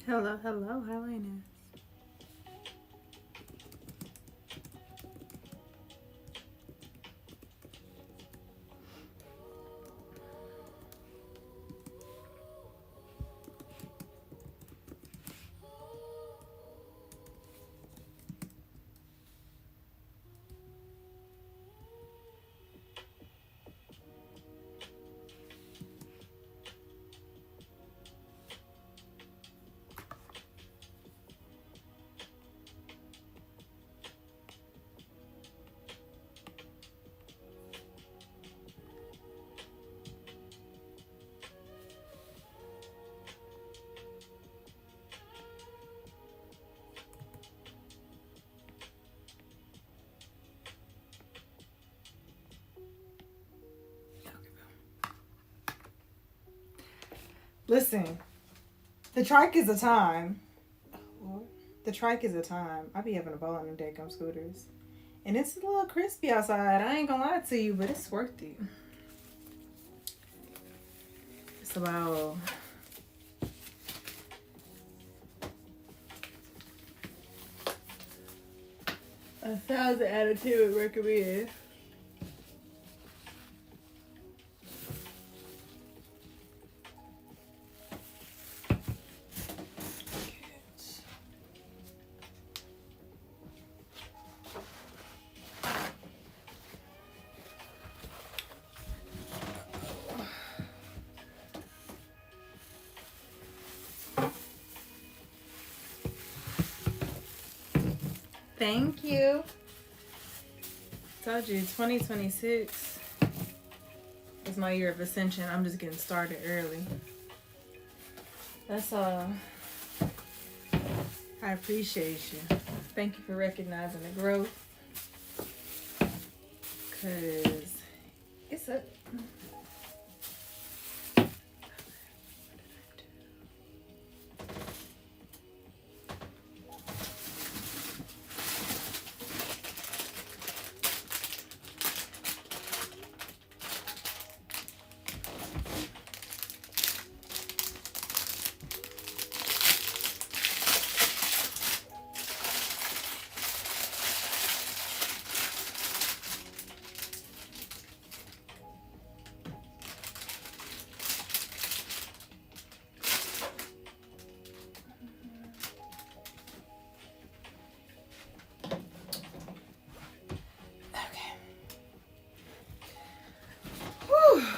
Hello, hello, how are you? Listen, the trike is a time. The trike is a time. I be having a ball on them daggum scooters. And it's a little crispy outside. I ain't gonna lie to you, but it's worth it. It's about 1,000 attitude recommend. Thank you. Told you, 2026 is my year of ascension. I'm just getting started early. That's all. I appreciate you. Thank you for recognizing the growth. Cause it's a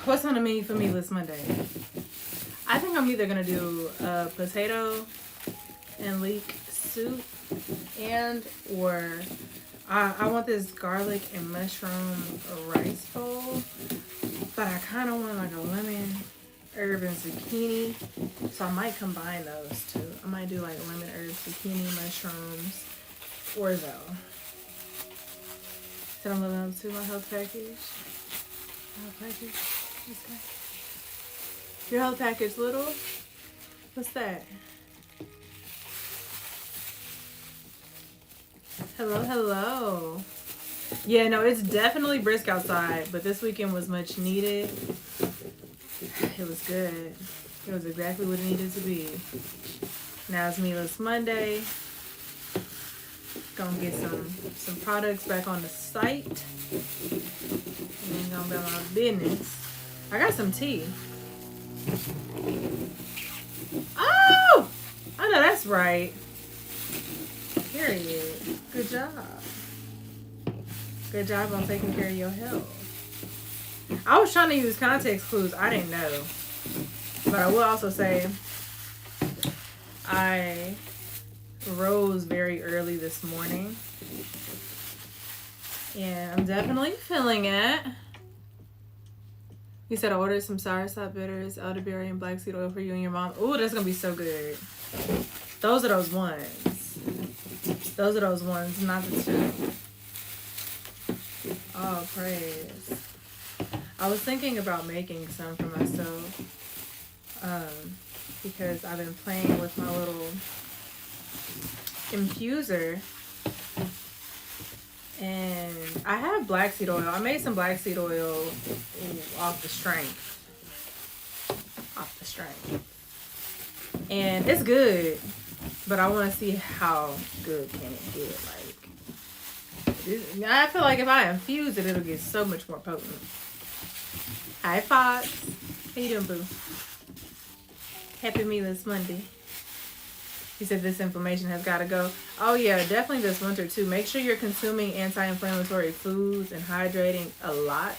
what's on the menu for me this Monday? I think I'm either gonna do a potato and leek soup or I want this garlic and mushroom rice bowl, but I kind of want like a lemon, herb, and zucchini, so I might combine those two. I might do like lemon, herb, zucchini, mushrooms, orzo. Said I'm living up to my health package. Health package. What's that? Your health package little? What's that? Hello, hello. Yeah, no, it's definitely brisk outside, but this weekend was much needed. It was good. It was exactly what it needed to be. Now it's Meatless Monday. Gonna get some products back on the site. And then gonna be my business. I got some tea. Oh! I know that's right. Period. Good job. Good job on taking care of your health. I was trying to use context clues. I didn't know. But I will also say I rose very early this morning. And I'm definitely feeling it. You said I ordered some soursop bitters, elderberry, and black seed oil for you and your mom. Ooh, that's going to be so good. Those are those ones. Those are those ones, not the two. Oh, praise. I was thinking about making some for myself. Because I've been playing with my little infuser. And I have black seed oil. I made some black seed oil off the strength. And it's good, but I want to see how good can it get. I feel like if I infuse it, it'll get so much more potent. Hi, Fox. How you doing, boo? Happy Meatless Monday. He said this inflammation has got to go. Oh, yeah, definitely this winter, too. Make sure you're consuming anti-inflammatory foods and hydrating a lot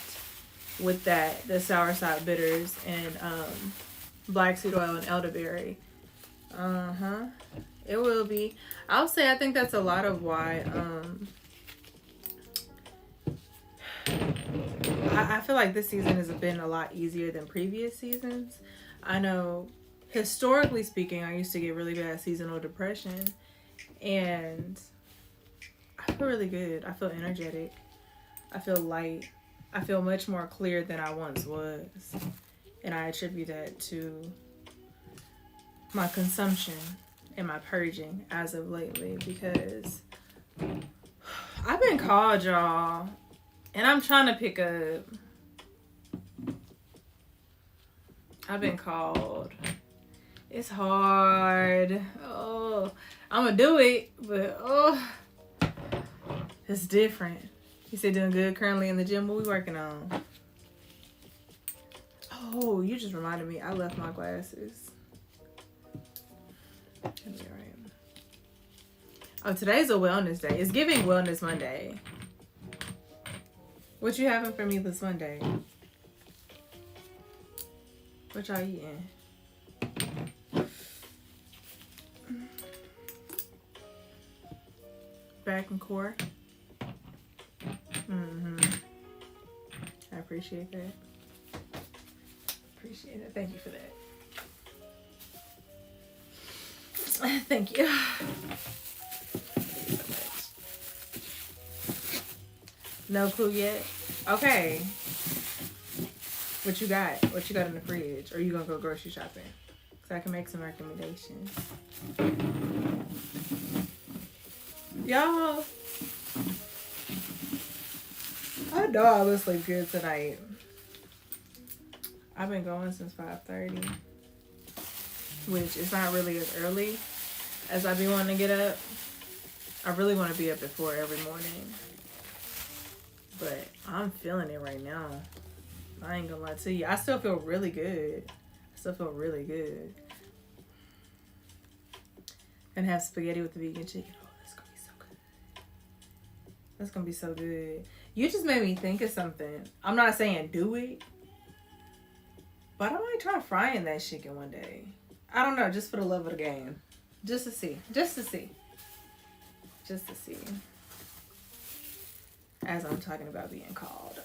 with that, the soursop bitters and black seed oil and elderberry. It will be. I'll say I think that's a lot of why I feel like this season has been a lot easier than previous seasons. I know, historically speaking, I used to get really bad seasonal depression, and I feel really good. I feel energetic. I feel light. I feel much more clear than I once was, and I attribute that to my consumption and my purging as of lately, because I've been called, y'all. And I'm trying to pick up. I've been called. It's hard. Oh, I'm going to do it. But, it's different. He said doing good currently in the gym. What we working on? Oh, you just reminded me. I left my glasses. It'll be all right. Oh, today's a wellness day. It's giving Wellness Monday. What you having for me this Monday? What y'all eating? Back and core? I appreciate that. Appreciate it. Thank you for that. Thank you. No clue yet? Okay. What you got? What you got in the fridge? Or you gonna go grocery shopping? So I can make some recommendations. Y'all, I know I will sleep good tonight. I've been going since 5:30. Which is not really as early as I be wanting to get up. I really want to be up at 4 every morning. But I'm feeling it right now. I ain't gonna lie to you. I still feel really good. And have spaghetti with the vegan chicken. Oh, that's gonna be so good. That's gonna be so good. You just made me think of something. I'm not saying do it. But I might try frying that chicken one day. I don't know, just for the love of the game. Just to see. As I'm talking about being called.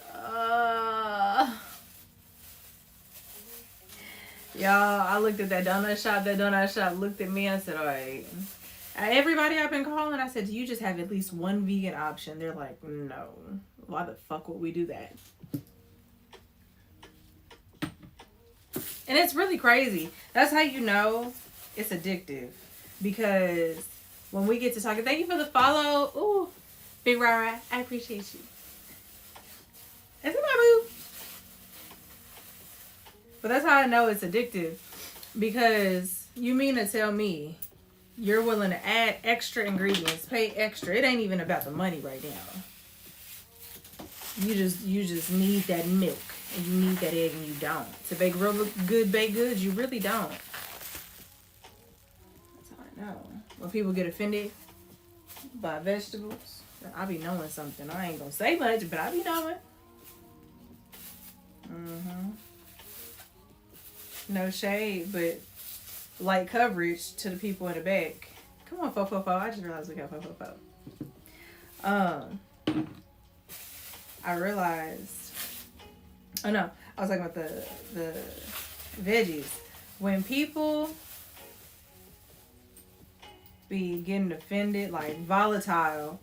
Y'all, I looked at that donut shop. That donut shop looked at me and said, all right. Everybody I've been calling, I said, do you just have at least one vegan option? They're like, no. Why the fuck would we do that? And it's really crazy. That's how you know it's addictive. Because when we get to talking, thank you for the follow. Ooh. Big Rara, I appreciate you. Is it my boo? But that's how I know it's addictive. Because you mean to tell me you're willing to add extra ingredients, pay extra. It ain't even about the money right now. You just need that milk. And you need that egg and you don't. To bake real good baked goods, you really don't. That's how I know. When people get offended by vegetables, I be knowing something. I ain't gonna say much, but I be knowing. No shade, but light coverage to the people in the back. Come on, 444. I just realized we got 444. I realized. Oh no, I was talking about the veggies. When people be getting offended, like volatile,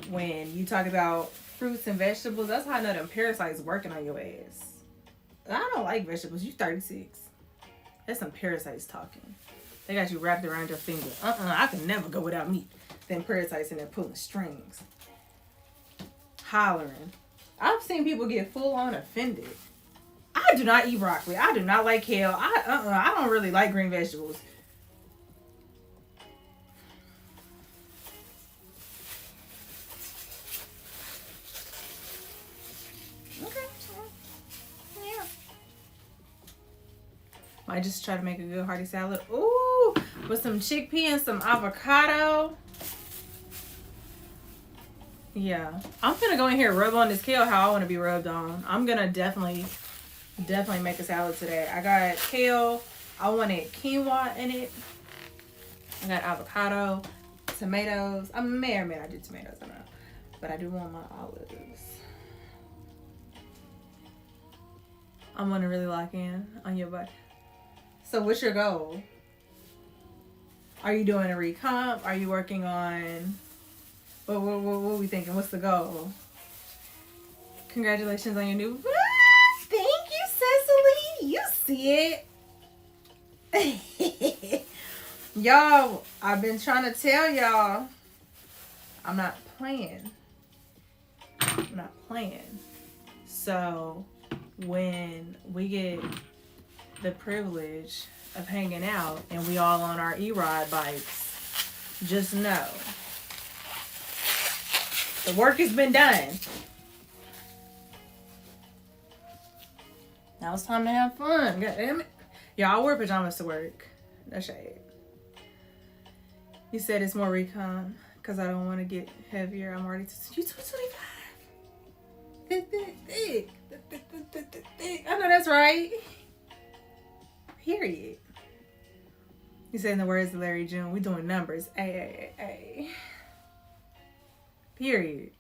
when you talk about fruits and vegetables, that's how I know them parasites working on your ass. I don't like vegetables. You 36. That's some parasites talking. They got you wrapped around your finger. I can never go without meat. Them parasites in there pulling strings. Hollering. I've seen people get full on offended. I do not eat broccoli. I do not like kale. I don't really like green vegetables. I just try to make a good hearty salad. Ooh, with some chickpea and some avocado. Yeah, I'm gonna go in here and rub on this kale how I want to be rubbed on. I'm gonna definitely make a salad today. I got kale. I wanted quinoa in it. I got avocado, tomatoes. I may or may not do tomatoes. I don't know, but I do want my olives. I'm gonna really lock in on your butt. So, what's your goal? Are you doing a recomp? Are you working on? What are we thinking? What's the goal? Congratulations on your new... Thank you, Cecily. You see it. Y'all, I've been trying to tell y'all. I'm not playing. So, when we get the privilege of hanging out and we all on our E-Rod bikes, just know the work has been done. Now it's time to have fun. God damn it. Y'all, I wear pajamas to work. No shade. You said it's more recon because I don't want to get heavier. I'm already... You 225. Thick. I know that's right. Period. You said in the words of Larry June, we doing numbers. A. Period.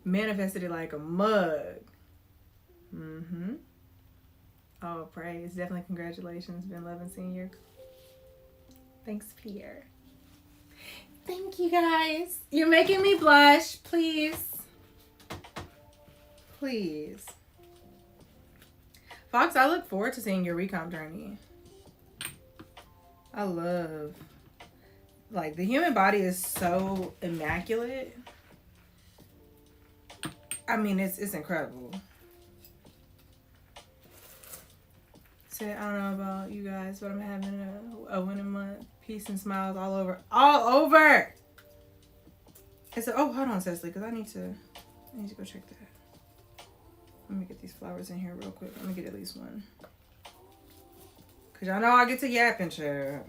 Manifested it like a mug. Oh, praise. Definitely congratulations. Been loving seeing you. Thanks, Pierre. Thank you, guys. You're making me blush. Please. Fox, I look forward to seeing your recomp journey. I love... Like, the human body is so immaculate. I mean, it's incredible. Say, I don't know about you guys, but I'm having a winning month. Peace and smiles all over. All over! It's oh, hold on, Cecily, because I need to go check that. Let me get these flowers in here real quick. Let me get at least one. Because y'all know I get to yapping, child.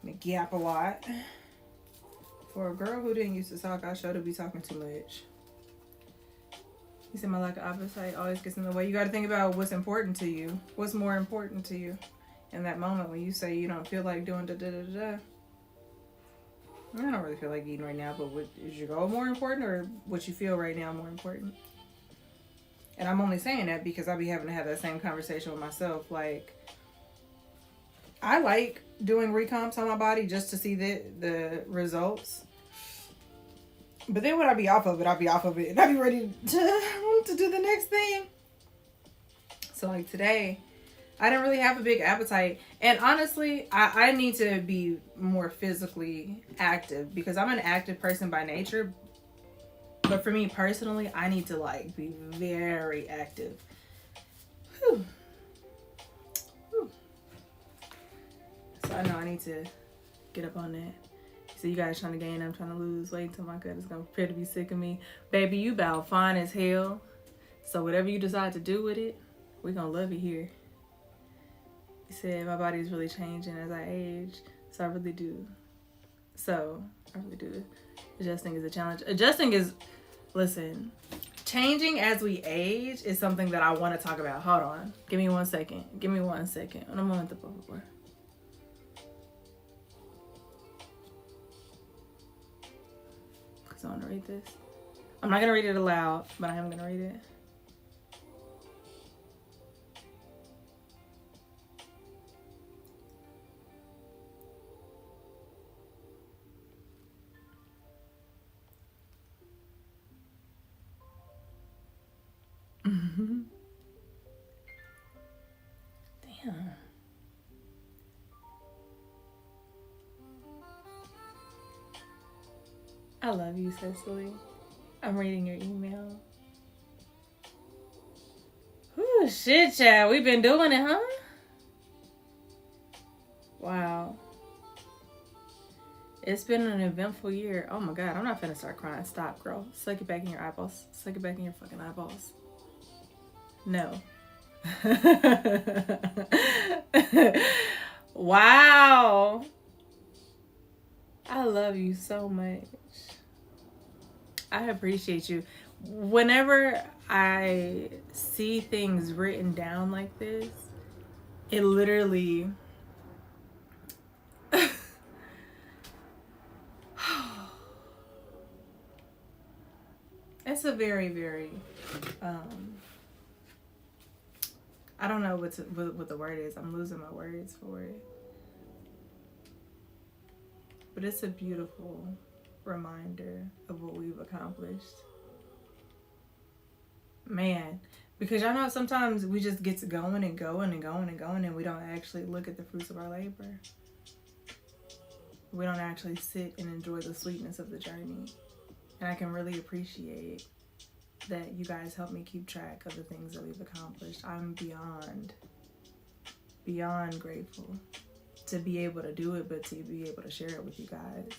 I gap a lot. For a girl who didn't used to talk, I sure to be talking too much. He said my lack of appetite always gets in the way. You got to think about what's important to you. What's more important to you in that moment when you say you don't feel like doing da-da-da-da. I don't really feel like eating right now, but is your goal more important or what you feel right now more important? And I'm only saying that because I be having to have that same conversation with myself. Like, I like doing recomps on my body just to see the results. But then when I be off of it, and I be ready to do the next thing. So like today, I didn't really have a big appetite. And honestly, I need to be more physically active because I'm an active person by nature. But for me personally, I need to like be very active. Whew. So I know I need to get up on that. So you guys trying to gain, I'm trying to lose weight until my gut is going to prepare to be sick of me. Baby, you about fine as hell. So whatever you decide to do with it, we're going to love it here. He said my body is really changing as I age. So I really do. Adjusting is a challenge. Listen, changing as we age is something that I want to talk about. Hold on. Give me 1 second. Un momento, por favor. I want to read this. I'm not going to read it aloud, but I am going to read it. Damn. I love you, Cecily. I'm reading your email. Ooh, shit, child. We've been doing it, huh? Wow. It's been an eventful year. Oh my God, I'm not finna start crying. Stop, girl. Suck it back in your eyeballs. Suck it back in your fucking eyeballs. No. Wow. I love you so much. I appreciate you. Whenever I see things written down like this, it literally it's a very, very I don't know what the word is. I'm losing my words for it. But it's a beautiful reminder of what we've accomplished. Man, because y'all know sometimes we just get to going and going and going and going and we don't actually look at the fruits of our labor. We don't actually sit and enjoy the sweetness of the journey. And I can really appreciate that you guys help me keep track of the things that we've accomplished. I'm beyond grateful to be able to do it, but to be able to share it with you guys.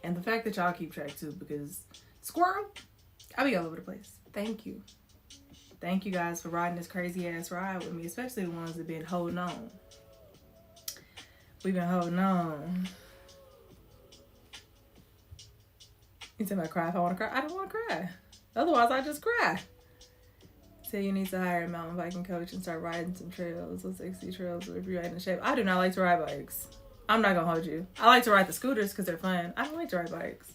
And the fact that y'all keep track too, because squirrel, I'll be all over the place. Thank you. Thank you guys for riding this crazy ass ride with me, especially the ones that been holding on. We've been holding on. You tell me I cry if I want to cry? I don't want to cry. Otherwise, I just cry. Say you need to hire a mountain biking coach and start riding some trails, those 60 trails, if you're in shape. I do not like to ride bikes. I'm not going to hold you. I like to ride the scooters because they're fun. I don't like to ride bikes.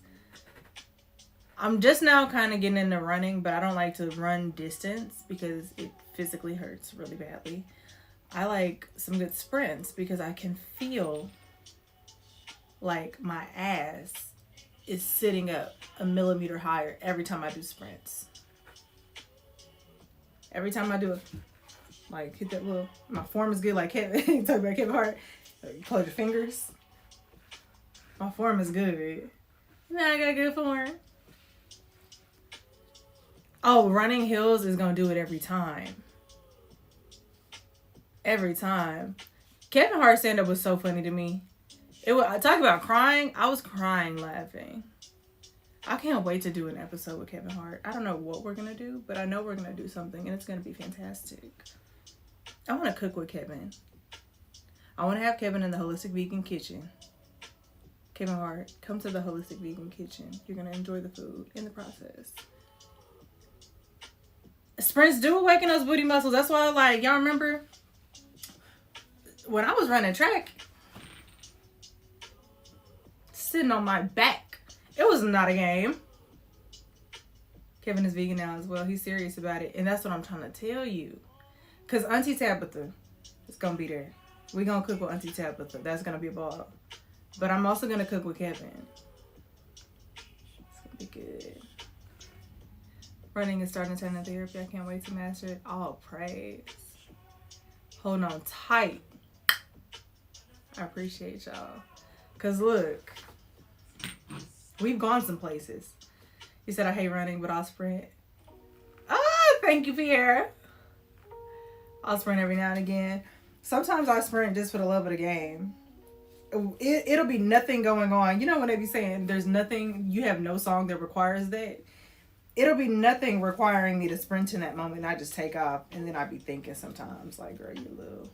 I'm just now kind of getting into running, but I don't like to run distance because it physically hurts really badly. I like some good sprints because I can feel like my ass is sitting up a millimeter higher every time I do sprints. Every time I do it, like hit that little, my form is good. Like Kevin, talk about Kevin Hart. You close your fingers. My form is good. Now I got good form. Oh, running hills is gonna do it every time. Every time. Kevin Hart stand-up was so funny to me. I talk about crying. I was crying laughing. I can't wait to do an episode with Kevin Hart. I don't know what we're gonna do, but I know we're gonna do something, and it's gonna be fantastic. I want to cook with Kevin. I want to have Kevin in the Holistic Vegan Kitchen. Kevin Hart, come to the Holistic Vegan Kitchen. You're gonna enjoy the food in the process. Sprints do awaken those booty muscles. That's why, like, y'all remember when I was running track, sitting on my back. It was not a game. Kevin is vegan now as well. He's serious about it. And that's what I'm trying to tell you. Because Auntie Tabitha is going to be there. We're going to cook with Auntie Tabitha. That's going to be a ball. But I'm also going to cook with Kevin. It's going to be good. Running and starting to turn into therapy. I can't wait to master it. All praise. Holding on tight. I appreciate y'all. Because look, we've gone some places. You said I hate running, but I'll sprint. Ah, thank you, Pierre. I'll sprint every now and again. Sometimes I sprint just for the love of the game. It'll be nothing going on. You know when they be saying there's nothing, you have no song that requires that? It'll be nothing requiring me to sprint in that moment. I just take off, and then I be thinking sometimes, like, girl, you little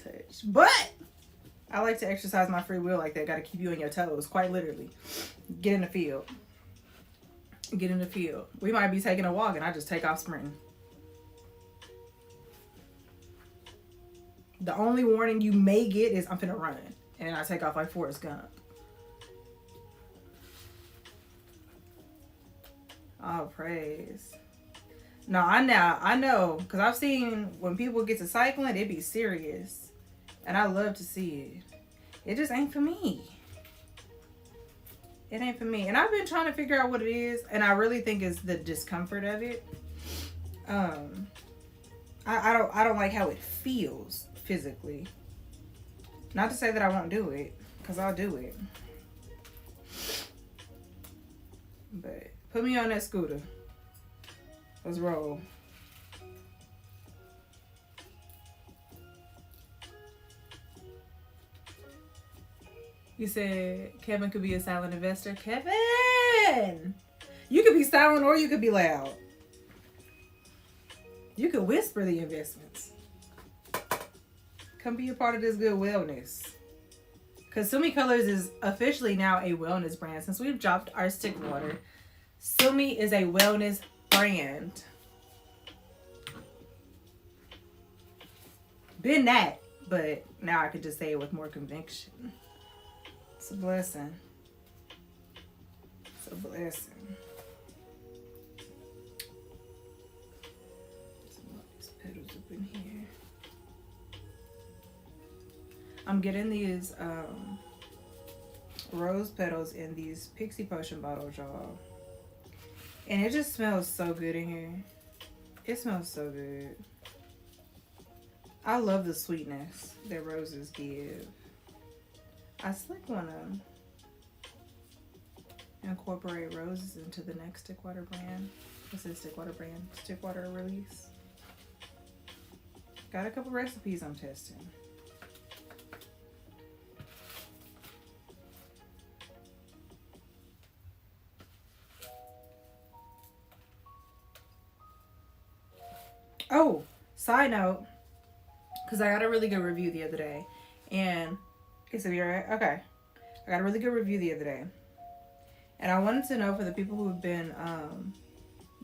touch. But I like to exercise my free will like that. Got to keep you on your toes, quite literally. Get in the field. Get in the field. We might be taking a walk, and I just take off sprinting. The only warning you may get is I'm finna run, and I take off like Forrest Gump. Oh, praise. No, I know, because I've seen when people get to cycling, it be serious. And I love to see it. It just ain't for me. It ain't for me. And I've been trying to figure out what it is, and I really think it's the discomfort of it. I don't like how it feels physically. Not to say that I won't do it, because I'll do it. But put me on that scooter. Let's roll. You said Kevin could be a silent investor. Kevin! You could be silent or you could be loud. You could whisper the investments. Come be a part of this good wellness. Because Sumi Colors is officially now a wellness brand. Since we've dropped our stick water, Sumi is a wellness brand. Been that, but now I could just say it with more conviction. It's a blessing. It's a blessing. These petals up in here. I'm getting these rose petals in these Pixie Potion bottles, y'all. And it just smells so good in here. It smells so good. I love the sweetness that roses give. I slick want to incorporate roses into the next stick water brand. What's this stick water brand? Stick water release. Got a couple recipes I'm testing. Oh, side note, because I got a really good review the other day, and is it alright? Okay, I got a really good review the other day, and I wanted to know for the people who have been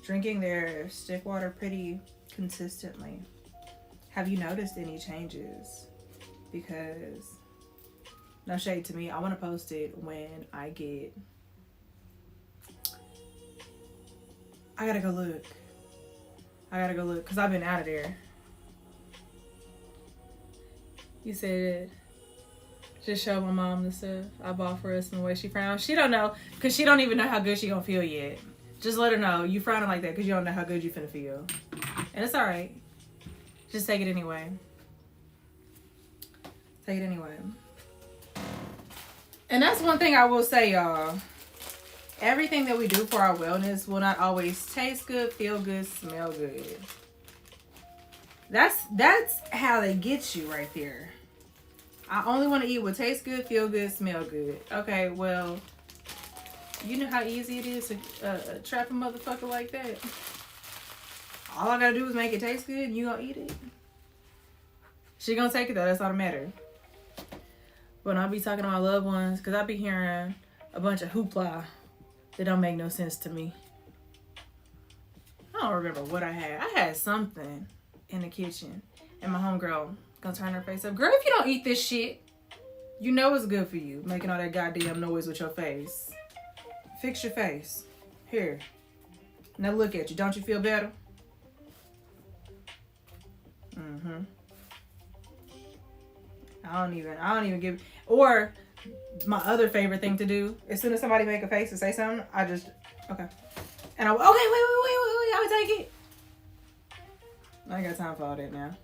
drinking their stick water pretty consistently, have you noticed any changes? Because no shade to me, I want to post it when I gotta go look. Because I've been out of there. You said, just show my mom the stuff I bought for us and the way she frowned. She don't know, because she don't even know how good she gonna feel yet. Just let her know you frowning like that because you don't know how good you finna feel. And it's alright. Just take it anyway. Take it anyway. And that's one thing I will say, y'all. Everything that we do for our wellness will not always taste good, feel good, smell good. That's how they get you right there. I only want to eat what tastes good, feel good, smell good. Okay, well, you know how easy it is to trap a motherfucker like that. All I gotta do is make it taste good and you gonna eat it. She gonna take it though, that's all that matters. But I'll be talking to my loved ones, because I be hearing a bunch of hoopla that don't make no sense to me. I don't remember what I had. I had something in the kitchen, and my homegirl gonna turn her face up. Girl, if you don't eat this shit, you know it's good for you. Making all that goddamn noise with your face. Fix your face. Here. Now look at you. Don't you feel better? Mm-hmm. I don't even give. Or my other favorite thing to do, as soon as somebody make a face and say something, I just, okay. And I, okay, wait, I would take it. I ain't got time for all that now.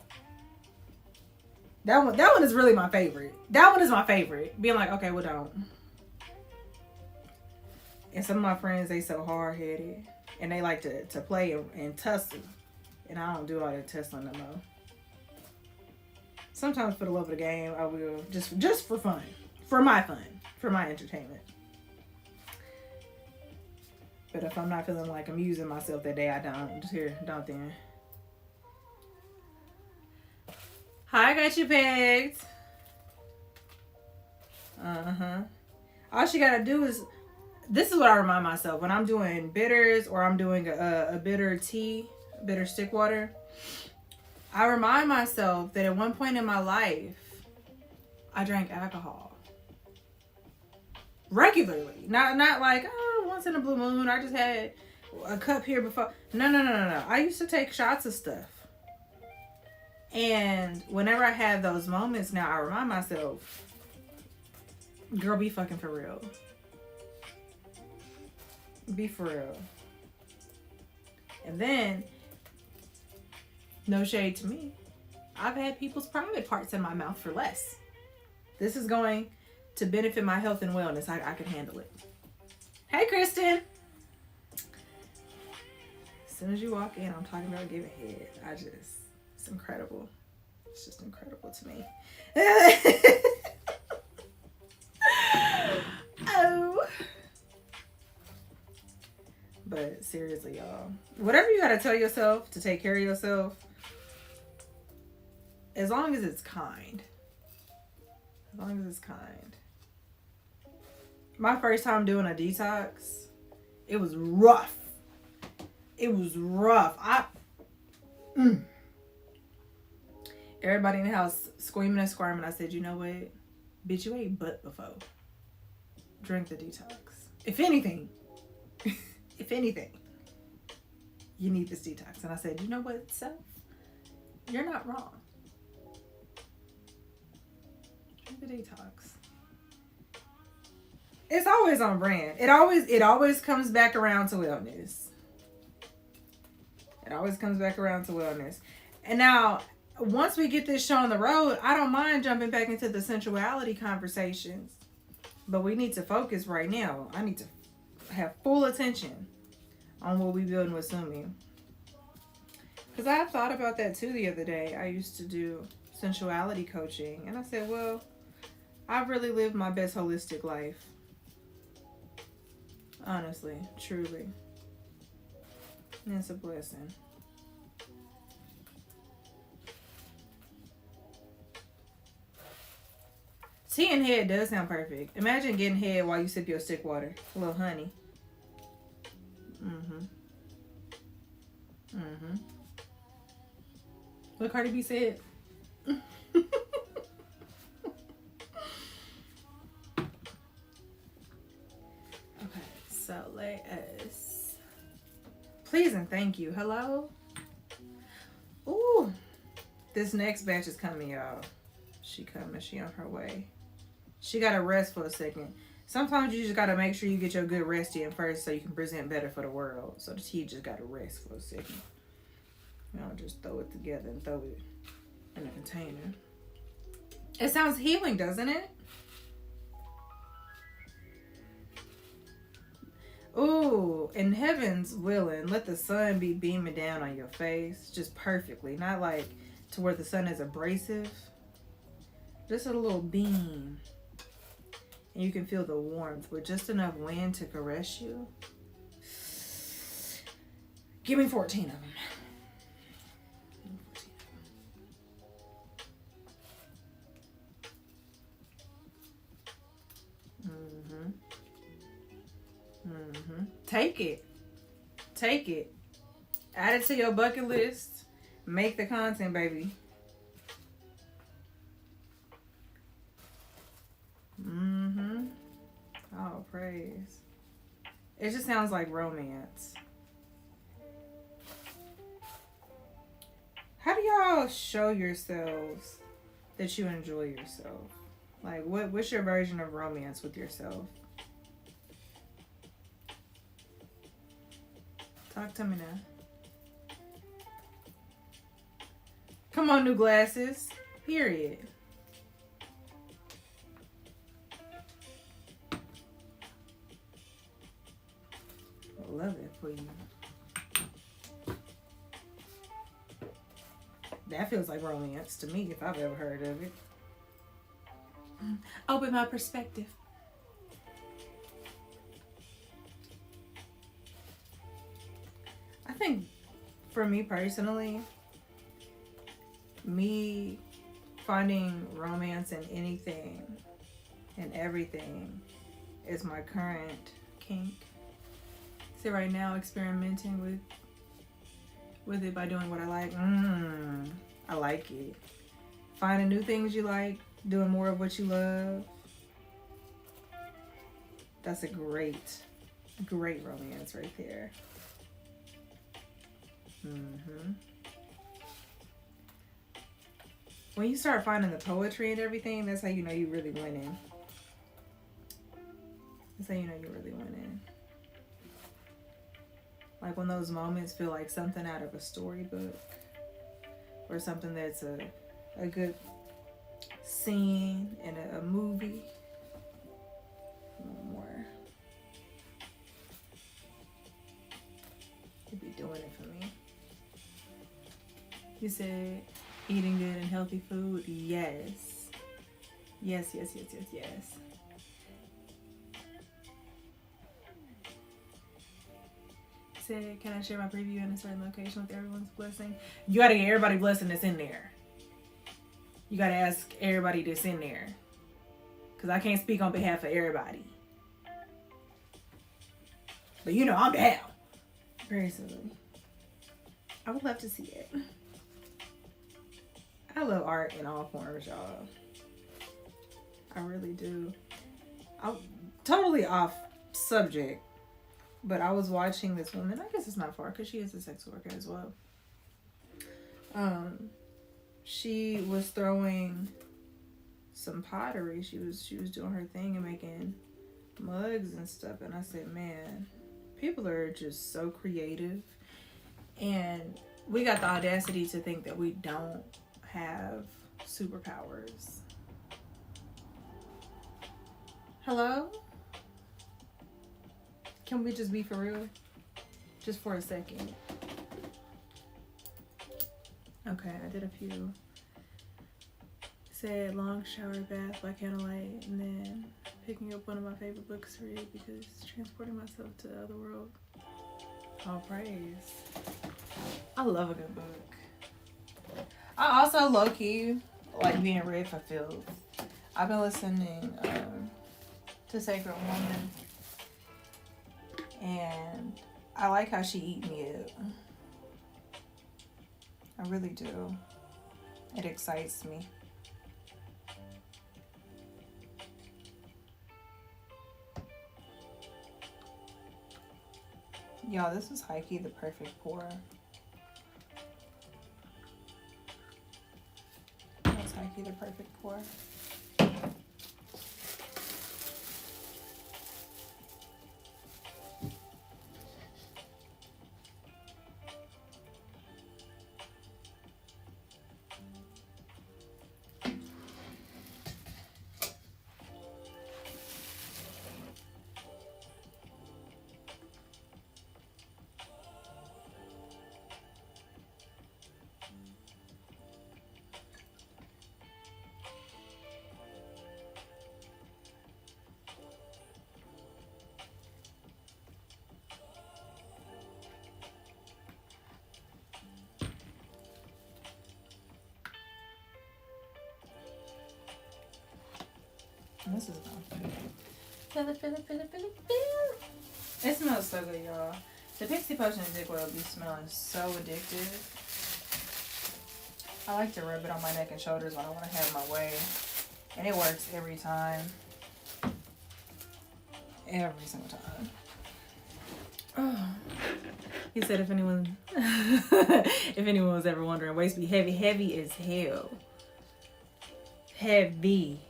That one is really my favorite. That one is my favorite. Being like, okay, well, don't. And some of my friends, they so hard-headed. And they like to play and tussle. And I don't do all that tussling no more. Sometimes for the love of the game, I will. Just for fun. For my fun. For my entertainment. But if I'm not feeling like I'm using myself that day, I don't. Just here, don't then. Hi, I got you pegged. All she gotta do is, this is what I remind myself when I'm doing bitters or I'm doing a bitter tea, bitter stick water. I remind myself that at one point in my life, I drank alcohol regularly. Not like, oh, once in a blue moon. I just had a cup here before. No. I used to take shots of stuff. And whenever I have those moments now, I remind myself, girl, be fucking for real. Be for real. And then, no shade to me, I've had people's private parts in my mouth for less. This is going to benefit my health and wellness. I can handle it. Hey, Kristen. As soon as you walk in, I'm talking about giving head. It's incredible. It's just incredible to me. Oh. But seriously, y'all, whatever you gotta tell yourself to take care of yourself, As long as it's kind. As long as it's kind. My first time doing a detox, it was rough. It was rough. Everybody in the house screaming and squirming. I said, you know what? Bitch, you ate butt before. Drink the detox. If anything, you need this detox. And I said, you know what, self? You're not wrong. Drink the detox. It's always on brand. It always comes back around to wellness. It always comes back around to wellness. And now, once we get this show on the road, I don't mind jumping back into the sensuality conversations. But we need to focus right now. I need to have full attention on what we building with Sumi. Because I thought about that too the other day. I used to do sensuality coaching. And I said, well, I've really lived my best holistic life. Honestly, truly. And it's a blessing. Tea and head does sound perfect. Imagine getting head while you sip your stick water. A little honey. What Cardi B said. Okay, so let us. Please and thank you. Hello? Ooh. This next batch is coming, y'all. She coming. She on her way. She got to rest for a second. Sometimes you just got to make sure you get your good rest in first so you can present better for the world. So the tea just got to rest for a second. You know, just throw it together and throw it in a container. It sounds healing, doesn't it? Ooh, in heaven's willing, let the sun be beaming down on your face just perfectly. Not like to where the sun is abrasive. Just a little beam. And you can feel the warmth with just enough wind to caress you. Give me 14 of them. Take it. Take it. Add it to your bucket list. Make the content, baby. Oh, praise. It just sounds like romance. How do y'all show yourselves that you enjoy yourself? Like, what's your version of romance with yourself? Talk to me now. Come on, new glasses. Period. Love it for you. That feels like romance to me if I've ever heard of it. Open my perspective. I think for me personally, me finding romance in anything and everything is my current kink. So right now, experimenting with it by doing what I like. I like it. Finding new things you like, doing more of what you love. That's a great romance right there. When you start finding the poetry and everything, that's how you know you're really winning. That's how you know you're really winning. Like when those moments feel like something out of a storybook or something that's a good scene in a movie. One more. You'd be doing it for me. You said eating good and healthy food. Yes. Yes. Said, can I share my preview in a certain location with everyone's blessing? You gotta get everybody's blessing that's in there. You gotta ask everybody that's in there. Because I can't speak on behalf of everybody. But you know, I'm down. Very silly. I would love to see it. I love art in all forms, y'all. I really do. I'm totally off subject. But I was watching this woman. I guess it's not far because she is a sex worker as well. She was throwing some pottery. She was doing her thing and making mugs and stuff. And I said, man, people are just so creative. And we got the audacity to think that we don't have superpowers. Hello? Can we just be for real? Just for a second. Okay, I did a few. Said long shower bath by candlelight, and then picking up one of my favorite books to read because transporting myself to the other world. All praise. I love a good book. I also low-key like being read fulfilled. I've been listening to Sacred Woman, and I like how she eat me up. I really do. It excites me. Y'all, this is high-key the perfect pour. That's high-key the perfect pour. This is good. Fill it. It smells so good, y'all. The Pixie Potion dick oil be smelling so addictive. I like to rub it on my neck and shoulders when I want to have my way. And it works every time. Every single time. Oh. He said if anyone was ever wondering, waist be heavy. Heavy as hell. Heavy.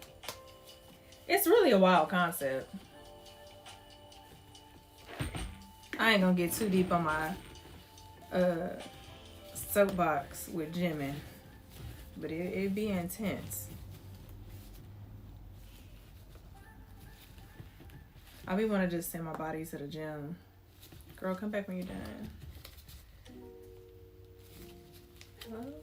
It's really a wild concept. I ain't gonna get too deep on my soapbox with gymming, but it'd be intense. I be wanna just send my body to the gym. Girl, come back when you're done. Hello?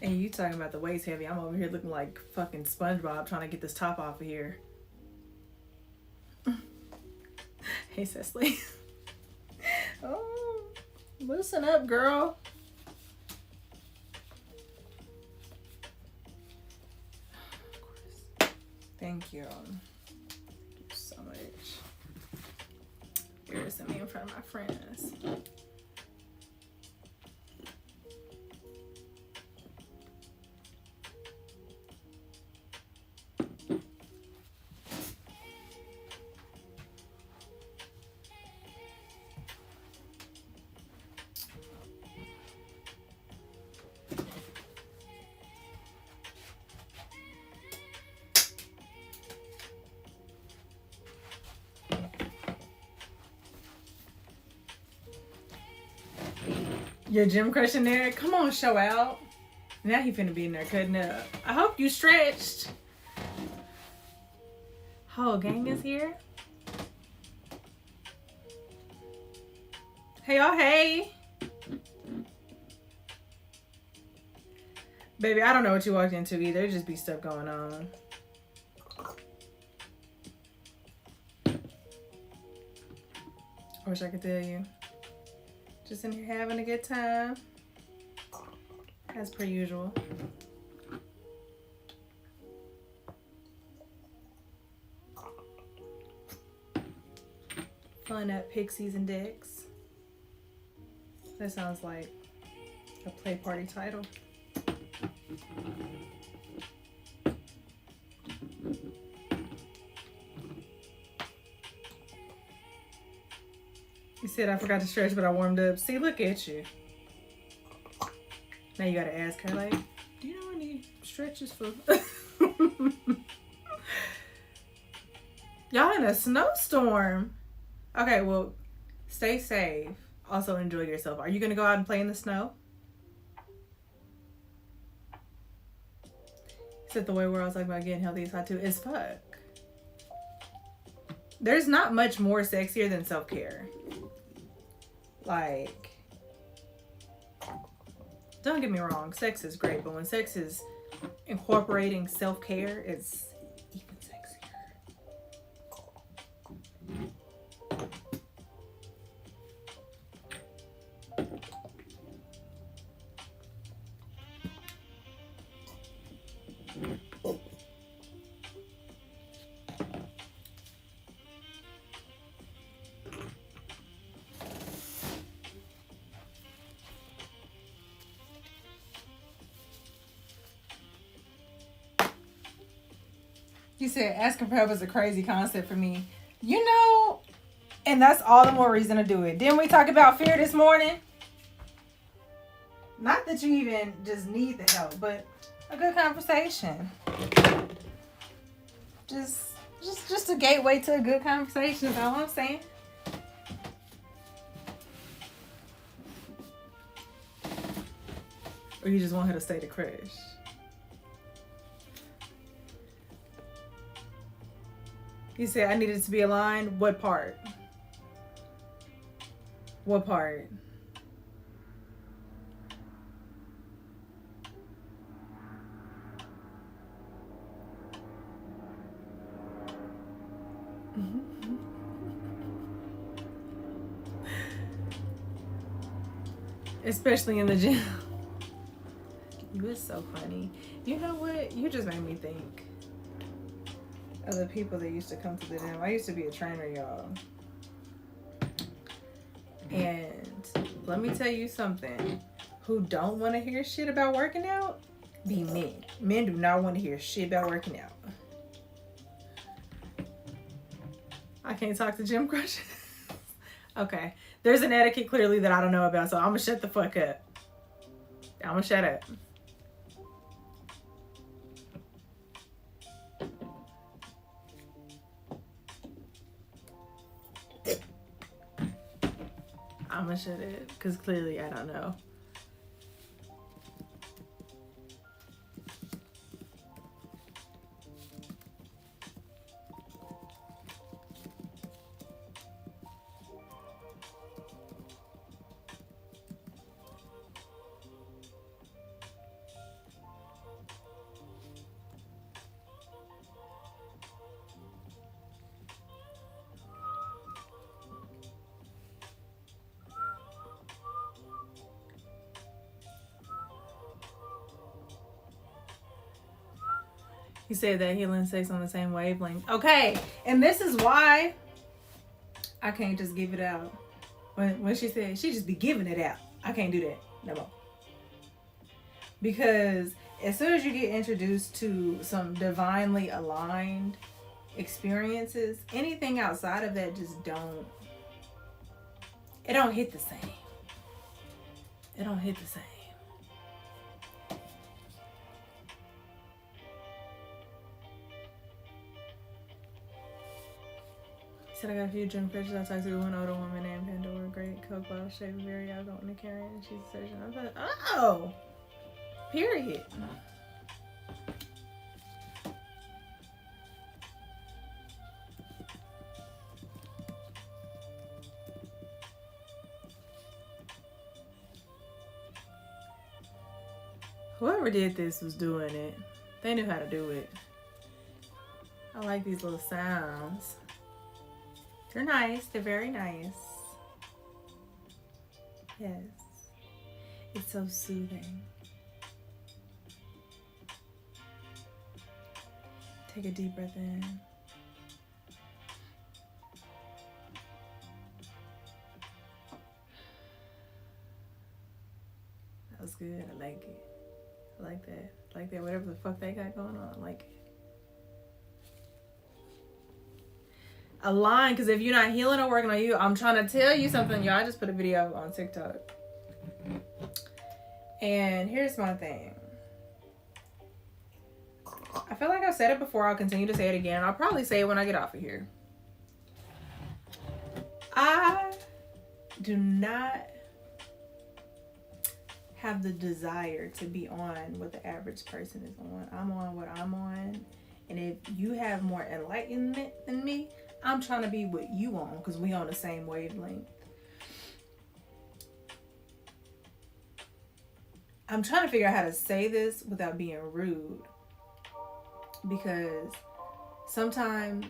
And you talking about the waist heavy. I'm over here looking like fucking SpongeBob trying to get this top off of here. Hey, Cecily. Oh, loosen up, girl. Of course. Thank you. Thank you so much. You're sending me in front of my friends. Your gym crush in there? Come on, show out. Now he finna be in there cutting up. I hope you stretched. Whole gang is here. Hey, y'all, hey. Baby, I don't know what you walked into either. There just be stuff going on. I wish I could tell you. Just in here having a good time. as per usual. Fun at Pixies and Dicks. That sounds like a play party title. You said I forgot to stretch, but I warmed up. See, look at you. Now you gotta ask her, like, do you know any stretches for? Y'all in a snowstorm. Okay, well, stay safe. Also enjoy yourself. Are you gonna go out and play in the snow? Said the way we're all talking about getting healthy is hot too. It's fuck. There's not much more sexier than self-care. Like, don't get me wrong, sex is great, but when sex is incorporating self-care, it's even sexier. You said asking for help is a crazy concept for me. You know, and that's all the more reason to do it. Didn't we talk about fear this morning? Not that you even just need the help, but a good conversation. Just a gateway to a good conversation is all I'm saying. Or you just want her to stay the crush? You said I needed to be aligned. What part? What part? Especially in the gym. You is so funny. You know what? You just made me think of the people that used to come to the gym. I used to be a trainer, y'all. And let me tell you something. Who don't want to hear shit about working out? Be men. Men do not want to hear shit about working out. I can't talk to gym crushes. Okay. There's an etiquette clearly that I don't know about, so I'm going to shut the fuck up. I'm going to shut up. I'm going to shut it because clearly I don't know. He said that healing sex on the same wavelength. Okay, and this is why I can't just give it out. When she said she just be giving it out, I can't do that no more. Because as soon as you get introduced to some divinely aligned experiences, anything outside of that just don't hit the same. It don't hit the same. Said I got a few gym crushes. I talked to one older woman named Pandora. Great coke bottle shape, very outgoing and caring. She's a surgeon. I was like, oh, period. Whoever did this was doing it. They knew how to do it. I like these little sounds. They're nice. They're very nice. Yes. It's so soothing. Take a deep breath in. That was good. I like it. I like that. I like that. Whatever the fuck they got going on, I like it. Align, because if you're not healing or working on you, I'm trying to tell you something, y'all. I just put a video on TikTok. And here's my thing. I feel like I've said it before. I'll continue to say it again. I'll probably say it when I get off of here. I do not have the desire to be on what the average person is on. I'm on what I'm on. And if you have more enlightenment than me, I'm trying to be what you on, because we on the same wavelength. I'm trying to figure out how to say this without being rude, because sometimes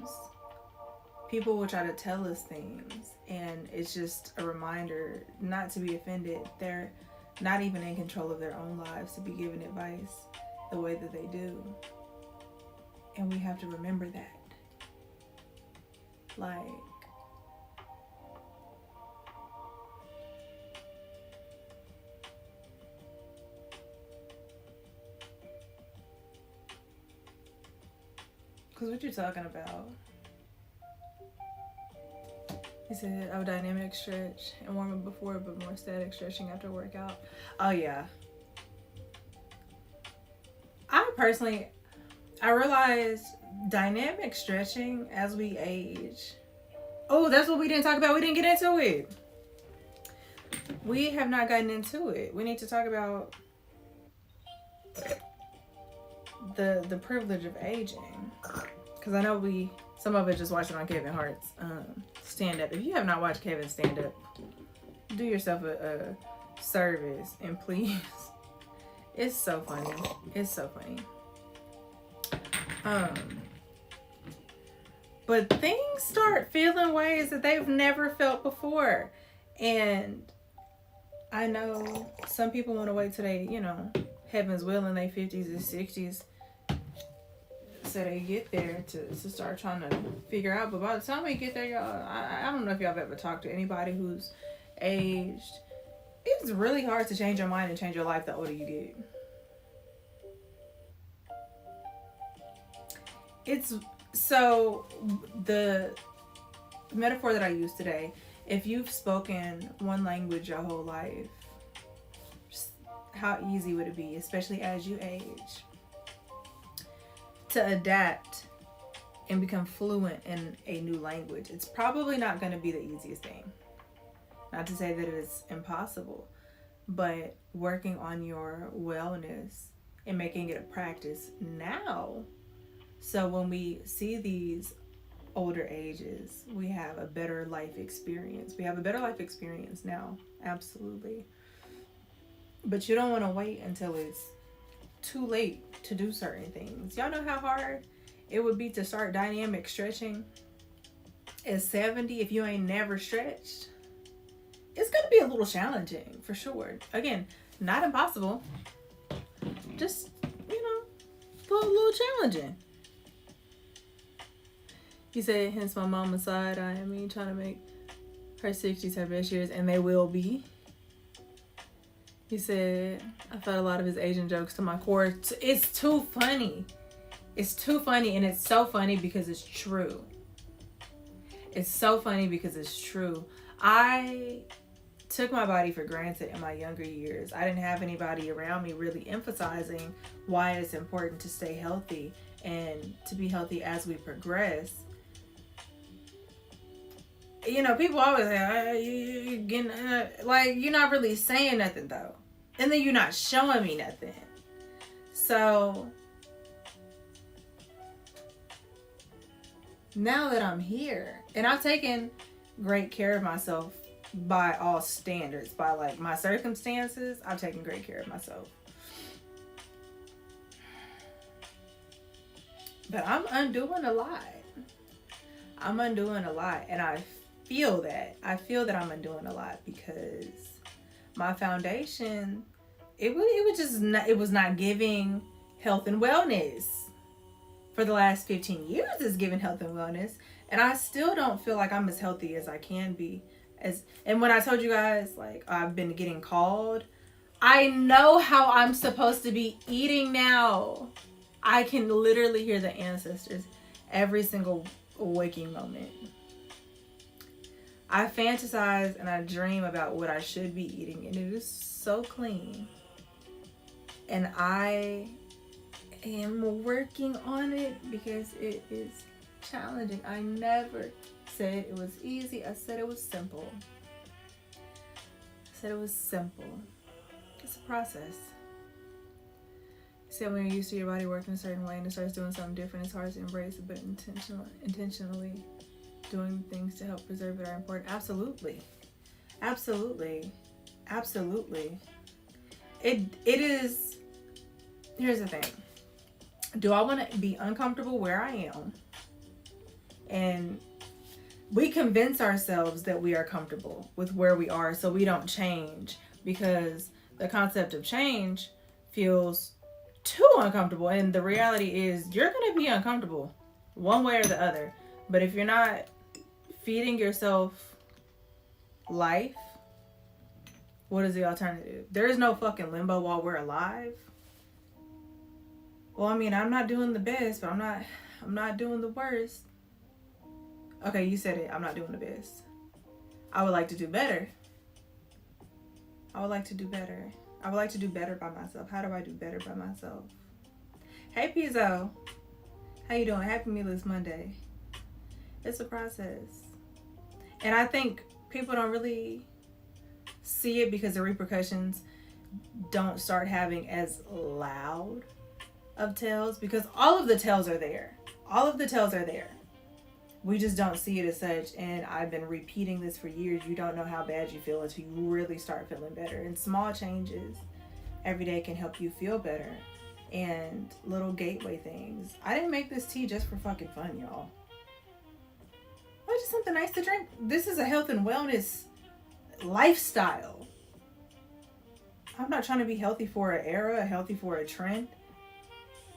people will try to tell us things and it's just a reminder not to be offended. They're not even in control of their own lives to be given advice the way that they do. And we have to remember that. Like, because what you talking about? He said, I would dynamic stretch and warm up before, but more static stretching after workout. Oh, yeah. I realized dynamic stretching as we age. Oh, that's what we didn't talk about. We didn't get into it. We have not gotten into it. We need to talk about the privilege of aging. Because I know some of it just watching on Kevin Hart's stand-up. If you have not watched Kevin's stand-up, do yourself a service and please. It's so funny. It's so funny. But things start feeling ways that they've never felt before. And I know some people want to wait till they, heaven's will in their 50s and 60s so they get there to start trying to figure out. But by the time we get there, y'all, I don't know if y'all have ever talked to anybody who's aged. It's really hard to change your mind and change your life the older you get. So the metaphor that I used today, if you've spoken one language your whole life, just how easy would it be, especially as you age, to adapt and become fluent in a new language? It's probably not going to be the easiest thing. Not to say that it's impossible, but working on your wellness and making it a practice now. So when we see these older ages, we have a better life experience. We have a better life experience now. Absolutely. But you don't want to wait until it's too late to do certain things. Y'all know how hard it would be to start dynamic stretching at 70 if you ain't never stretched? It's going to be a little challenging for sure. Again, not impossible. Just, a little challenging. He said, hence my mama's side, trying to make her 60s her best years, and they will be. He said, I felt a lot of his Asian jokes to my core. It's too funny. It's too funny, and it's so funny because it's true. It's so funny because it's true. I took my body for granted in my younger years. I didn't have anybody around me really emphasizing why it's important to stay healthy and to be healthy as we progress. People always say, you're getting, you're not really saying nothing though. And then you're not showing me nothing. So now that I'm here, and I've taken great care of myself by all standards, by my circumstances, I've taken great care of myself. But I'm undoing a lot. And I feel that I'm undoing a lot because my foundation, it was not giving health and wellness. for the last 15 years is giving health and wellness, and I still don't feel like I'm as healthy as I can be. And when I told you guys, like, I've been getting called, I know how I'm supposed to be eating now. I can literally hear the ancestors every single waking moment. I fantasize and I dream about what I should be eating, and it is so clean. And I am working on it because it is challenging. I never said it was easy. I said it was simple. I said it was simple. It's a process. So when you're used to your body working a certain way and it starts doing something different, it's hard to embrace it, but intentionally doing things to help preserve it are important. Absolutely. Absolutely. Absolutely. It is. Here's the thing. Do I want to be uncomfortable where I am? And we convince ourselves that we are comfortable with where we are so we don't change, because the concept of change feels too uncomfortable. And the reality is you're going to be uncomfortable one way or the other. But if you're not feeding yourself life, what is the alternative? There is no fucking limbo while we're alive. Well, I mean, I'm not doing the best, but I'm not doing the worst. Okay, you said it. I'm not doing the best. I would like to do better. I would like to do better. I would like to do better by myself. How do I do better by myself? Hey, Pizzo. How you doing? Happy Meatless Monday. It's a process. And I think people don't really see it because the repercussions don't start having as loud of tells, because all of the tells are there. All of the tells are there. We just don't see it as such. And I've been repeating this for years. You don't know how bad you feel until you really start feeling better. And small changes every day can help you feel better. And little gateway things. I didn't make this tea just for fucking fun, y'all. Well, just something nice to drink. This is a health and wellness lifestyle. I'm not trying to be healthy for an era, healthy for a trend.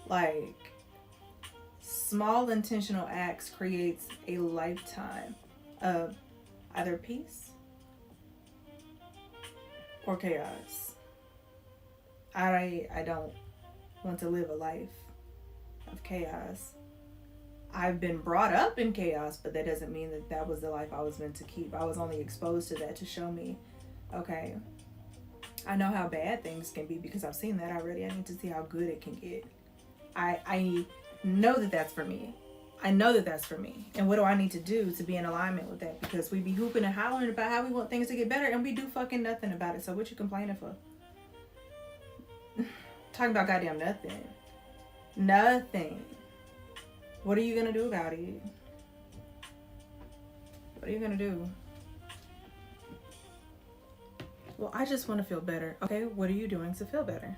Like, small intentional acts creates a lifetime of either peace or chaos. I don't want to live a life of chaos. I've been brought up in chaos, but that doesn't mean that that was the life I was meant to keep. I was only exposed to that to show me, okay, I know how bad things can be because I've seen that already. I need to see how good it can get. I know that that's for me. I know that that's for me. And what do I need to do to be in alignment with that? Because we be hooping and hollering about how we want things to get better and we do fucking nothing about it. So what you complaining for? Talking about goddamn nothing. Nothing. What are you gonna do about it? What are you gonna do? Well, I just want to feel better. Okay, what are you doing to feel better?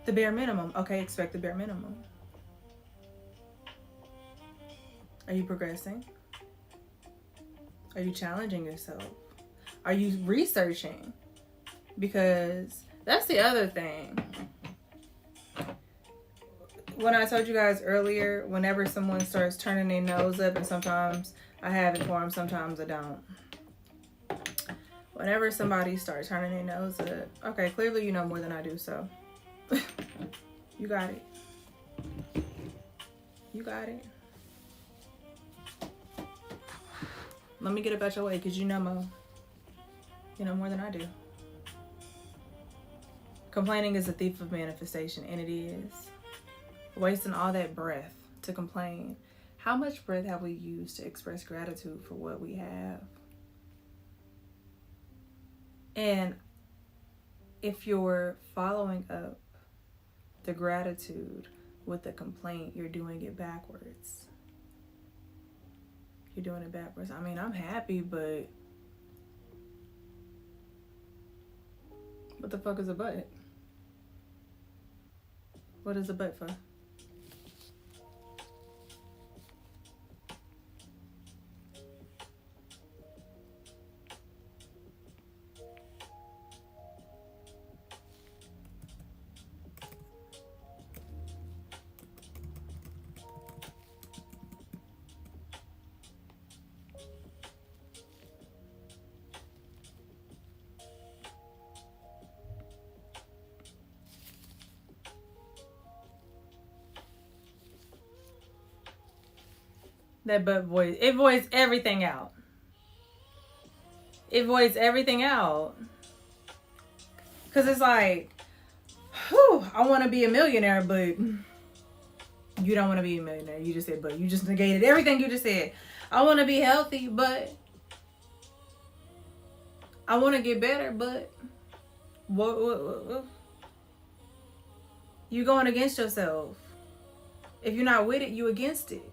The bare minimum. Okay, expect the bare minimum. Are you progressing? Are you challenging yourself? Are you researching? Because that's the other thing. When I told you guys earlier, whenever someone starts turning their nose up, and sometimes I have it for them, sometimes I don't. Whenever somebody starts turning their nose up, okay, clearly you know more than I do, so you got it. You got it. Let me get up out your way, because you know more. You know more than I do. Complaining is a thief of manifestation, and it is. Wasting all that breath to complain. How much breath have we used to express gratitude for what we have? And if you're following up the gratitude with the complaint, you're doing it backwards. You're doing it backwards. I mean, I'm happy, but what the fuck is a but? What is a but for? That but voice, it voids everything out. It voids everything out. Because it's like, whew, I want to be a millionaire, but you don't want to be a millionaire. You just said, but you just negated everything you just said. I want to be healthy, but I want to get better, but what? You going against yourself. If you're not with it, you against it.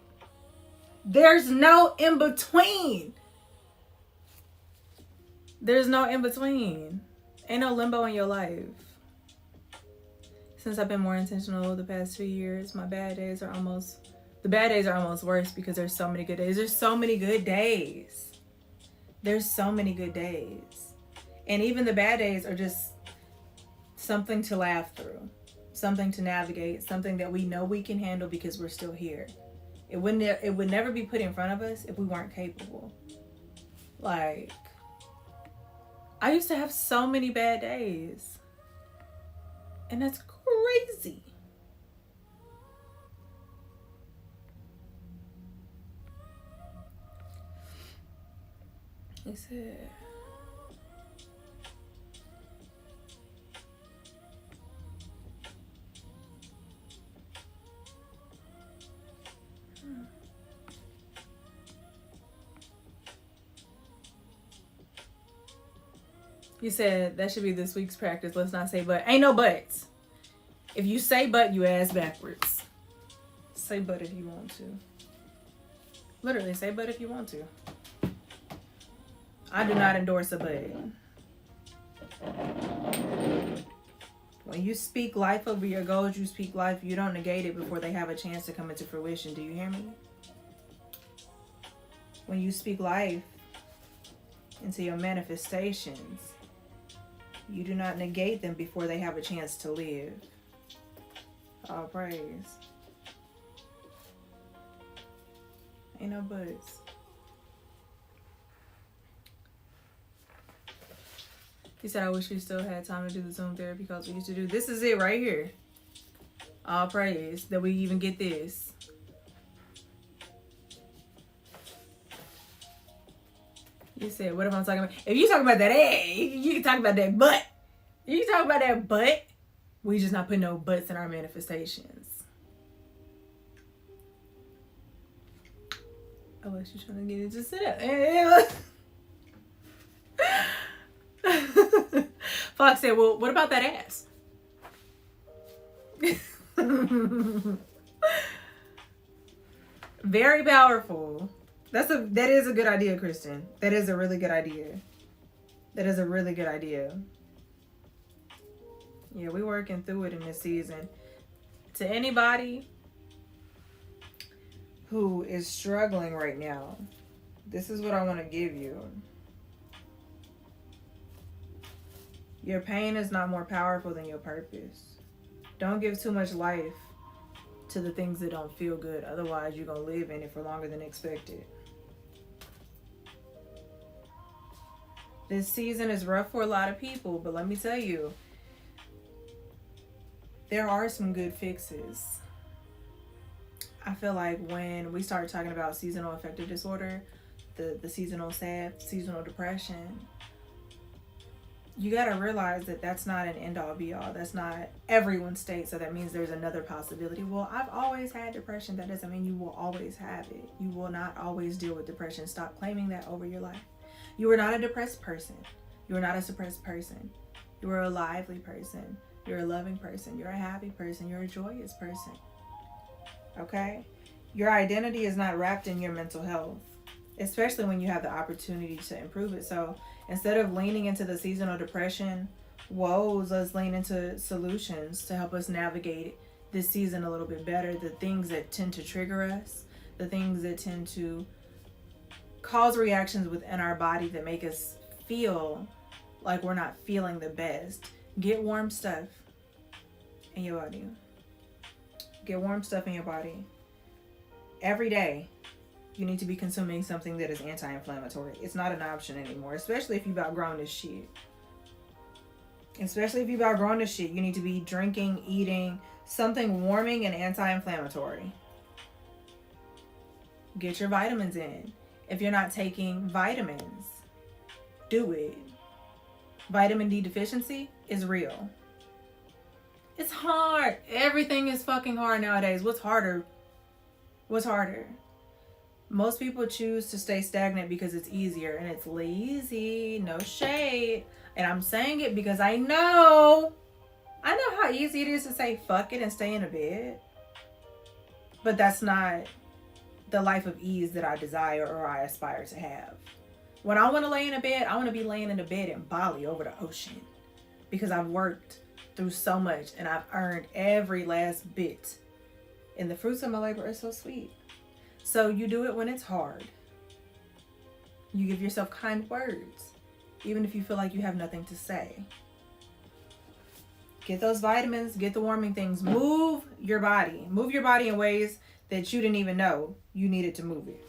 There's no in between. There's no in between. Ain't no limbo in your life. Since I've been more intentional the past 2 years, the bad days are almost worse because there's so many good days. There's so many good days. There's so many good days. And even the bad days are just something to laugh through, something to navigate, something that we know we can handle because we're still here. It would never be put in front of us if we weren't capable. Like, I used to have so many bad days. And that's crazy. He said, you said that should be this week's practice. Let's not say but. Ain't no buts. If you say but, you ass backwards. Say but if you want to. Literally, say but if you want to. I do not endorse a but. When you speak life over your goals, you speak life. You don't negate it before they have a chance to come into fruition. Do you hear me? When you speak life into your manifestations, you do not negate them before they have a chance to live. All praise. Ain't no buts. He said, I wish we still had time to do the Zoom therapy because we used to do. This is it right here. All praise that we even get this. You said, what if I'm talking about? If you talking about that A, you can talk about that butt. You can talk about that butt. We just not putting no butts in our manifestations. Unless you're trying to get it to sit up. Fox said, well, what about that ass? Very powerful. That is a good idea, Kristen. That is a really good idea. That is a really good idea. Yeah, we're working through it in this season. To anybody who is struggling right now, this is what I want to give you. Your pain is not more powerful than your purpose. Don't give too much life to the things that don't feel good. Otherwise, you're going to live in it for longer than expected. This season is rough for a lot of people, but let me tell you, there are some good fixes. I feel like when we start talking about seasonal affective disorder, the seasonal sad, seasonal depression, you got to realize that that's not an end-all be-all. That's not everyone's state, so that means there's another possibility. Well, I've always had depression. That doesn't mean you will always have it. You will not always deal with depression. Stop claiming that over your life. You are not a depressed person. You are not a suppressed person. You are a lively person. You're a loving person. You're a happy person. You're a joyous person. Okay? Your identity is not wrapped in your mental health, especially when you have the opportunity to improve it. So instead of leaning into the seasonal depression woes, let's lean into solutions to help us navigate this season a little bit better. The things that tend to trigger us, the things that tend to cause reactions within our body that make us feel like we're not feeling the best. Get warm stuff in your body. Get warm stuff in your body. Every day, you need to be consuming something that is anti-inflammatory. It's not an option anymore, especially if you've outgrown this shit. Especially if you've outgrown this shit, you need to be drinking, eating something warming and anti-inflammatory. Get your vitamins in. If you're not taking vitamins, do it. Vitamin D deficiency is real. It's hard. Everything is fucking hard nowadays. What's harder? What's harder? Most people choose to stay stagnant because it's easier and it's lazy. No shade. And I'm saying it because I know how easy it is to say fuck it and stay in a bed. But that's not the life of ease that I desire or I aspire to have. When I want to lay in a bed, I want to be laying in a bed in Bali over the ocean. Because I've worked through so much and I've earned every last bit. And the fruits of my labor are so sweet. So you do it when it's hard. You give yourself kind words, even if you feel like you have nothing to say. Get those vitamins, get the warming things. Move your body. Move your body in ways that you didn't even know you needed to move it.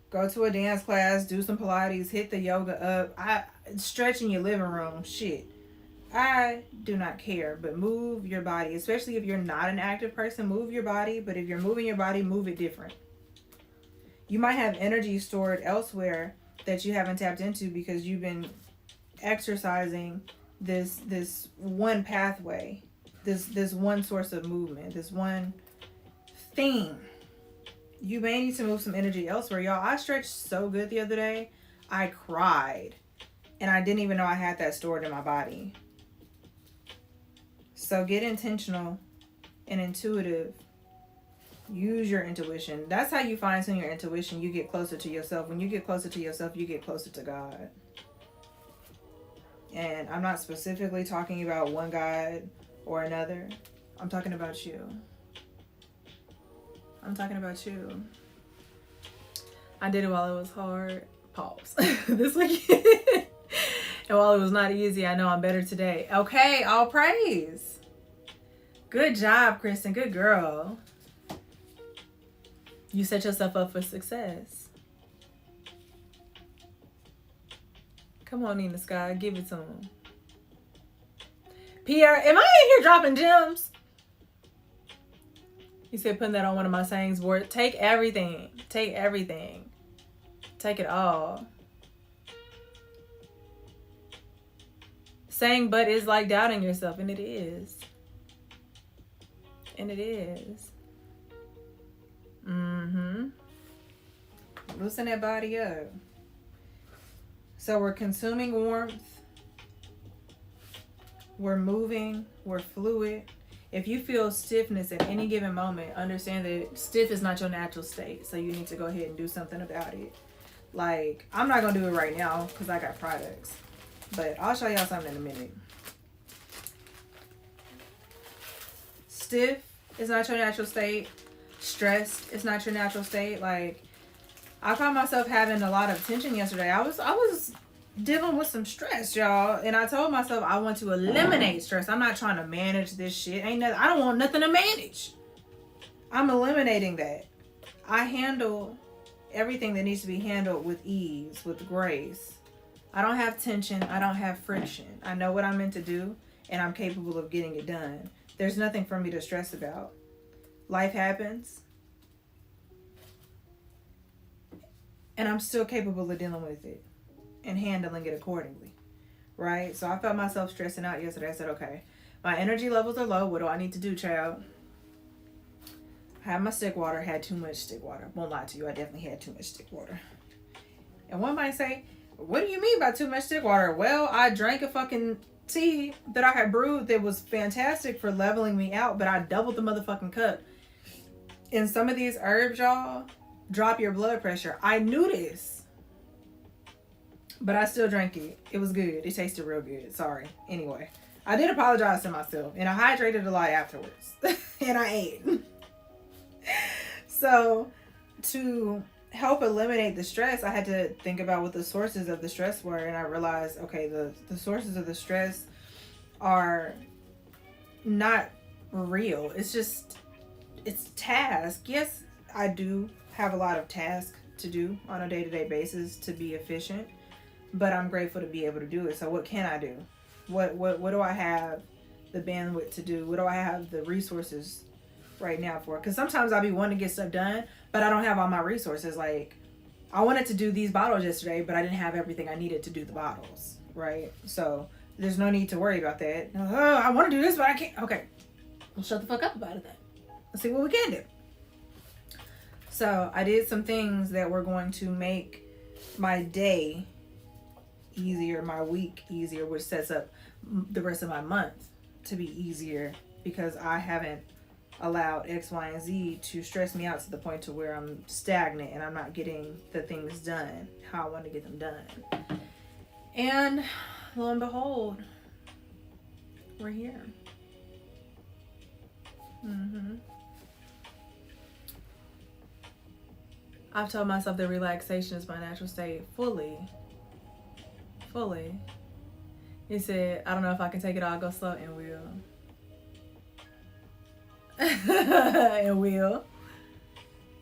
Go to a dance class, do some Pilates, hit the yoga up. Stretch in your living room. Shit. I do not care, but move your body. Especially if you're not an active person, move your body. But if you're moving your body, move it different. You might have energy stored elsewhere that you haven't tapped into because you've been exercising this one pathway, this one source of movement, this one thing. You may need to move some energy elsewhere. Y'all, I stretched so good the other day. I cried. And I didn't even know I had that stored in my body. So get intentional and intuitive. Use your intuition. That's how you fine tune your intuition. You get closer to yourself. When you get closer to yourself, you get closer to God. And I'm not specifically talking about one God or another. I'm talking about you. I'm talking about you. I did it while it was hard. Pause. This weekend. And while it was not easy, I know I'm better today. Okay, all praise. Good job, Kristen. Good girl. You set yourself up for success. Come on, Nina Sky. Give it to him. Pierre, am I in here dropping gems? He said putting that on one of my sayings board. Take everything. Take everything. Take it all. Saying but is like doubting yourself, and it is. And it is. Loosen that body up. So we're consuming warmth. We're moving. We're fluid. If you feel stiffness at any given moment, understand that stiff is not your natural state. So you need to go ahead and do something about it. Like, I'm not going to do it right now because I got products. But I'll show y'all something in a minute. Stiff is not your natural state. Stressed is not your natural state. Like, I found myself having a lot of tension yesterday. I was dealing with some stress, y'all. And I told myself I want to eliminate stress. I'm not trying to manage this shit. I don't want nothing to manage. I'm eliminating that. I handle everything that needs to be handled with ease, with grace. I don't have tension. I don't have friction. I know what I'm meant to do, and I'm capable of getting it done. There's nothing for me to stress about. Life happens, and I'm still capable of dealing with it and handling it accordingly, right? So I felt myself stressing out yesterday. I said, okay, my energy levels are low. What do I need to do, child? I had my stick water, had too much stick water. Won't lie to you, I definitely had too much stick water. And one might say, what do you mean by too much stick water? Well, I drank a fucking tea that I had brewed that was fantastic for leveling me out, but I doubled the motherfucking cup. And some of these herbs, y'all, drop your blood pressure. I knew this, but I still drank it. It was good. It tasted real good. Sorry. Anyway, I did apologize to myself, and I hydrated a lot afterwards. And I ate. So to help eliminate the stress, I had to think about what the sources of the stress were, and I realized, okay, the sources of the stress are not real. It's task. Yes, I do have a lot of tasks to do on a day-to-day basis to be efficient, but I'm grateful to be able to do it. So what can I do? What do I have the bandwidth to do? What do I have the resources right now for. Because sometimes I'll be wanting to get stuff done, but I don't have all my resources. Like, I wanted to do these bottles yesterday, but I didn't have everything I needed to do the bottles, right? So there's no need to worry about that. Oh, I want to do this, but I can't. Okay, well, shut the fuck up about it then. Let's see what we can do. So I did some things that were going to make my day easier, my week easier, which sets up the rest of my month to be easier, because I haven't allowed X, Y, and Z to stress me out to the point to where I'm stagnant and I'm not getting the things done how I want to get them done. And lo and behold, we're here. I've told myself that relaxation is my natural state fully. He said, I don't know if I can take it all, go slow, and will. And will.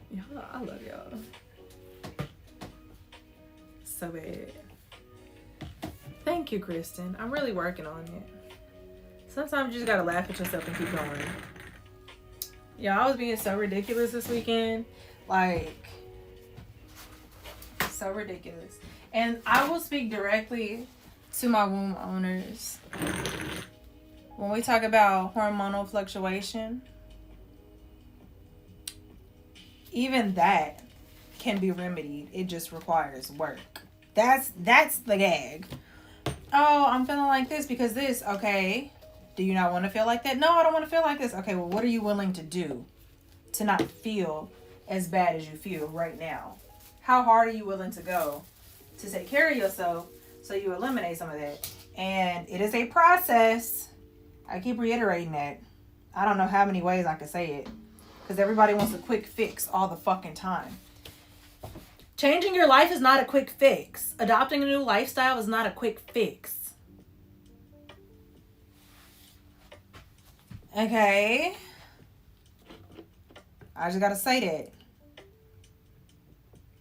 Y'all, I love y'all. So bad. Thank you, Kristen. I'm really working on it. Sometimes you just gotta laugh at yourself and keep going. Y'all, I was being so ridiculous this weekend. Like, so ridiculous. And I will speak directly to my womb owners. When we talk about hormonal fluctuation, even that can be remedied. It just requires work. That's the gag. Oh, I'm feeling like this because this. Okay. Do you not want to feel like that? No, I don't want to feel like this. Okay, well, what are you willing to do to not feel as bad as you feel right now? How hard are you willing to go to take care of yourself so you eliminate some of that? And it is a process. I keep reiterating that. I don't know how many ways I could say it, because everybody wants a quick fix all the fucking time. Changing your life is not a quick fix. Adopting a new lifestyle is not a quick fix. Okay? I just gotta say that.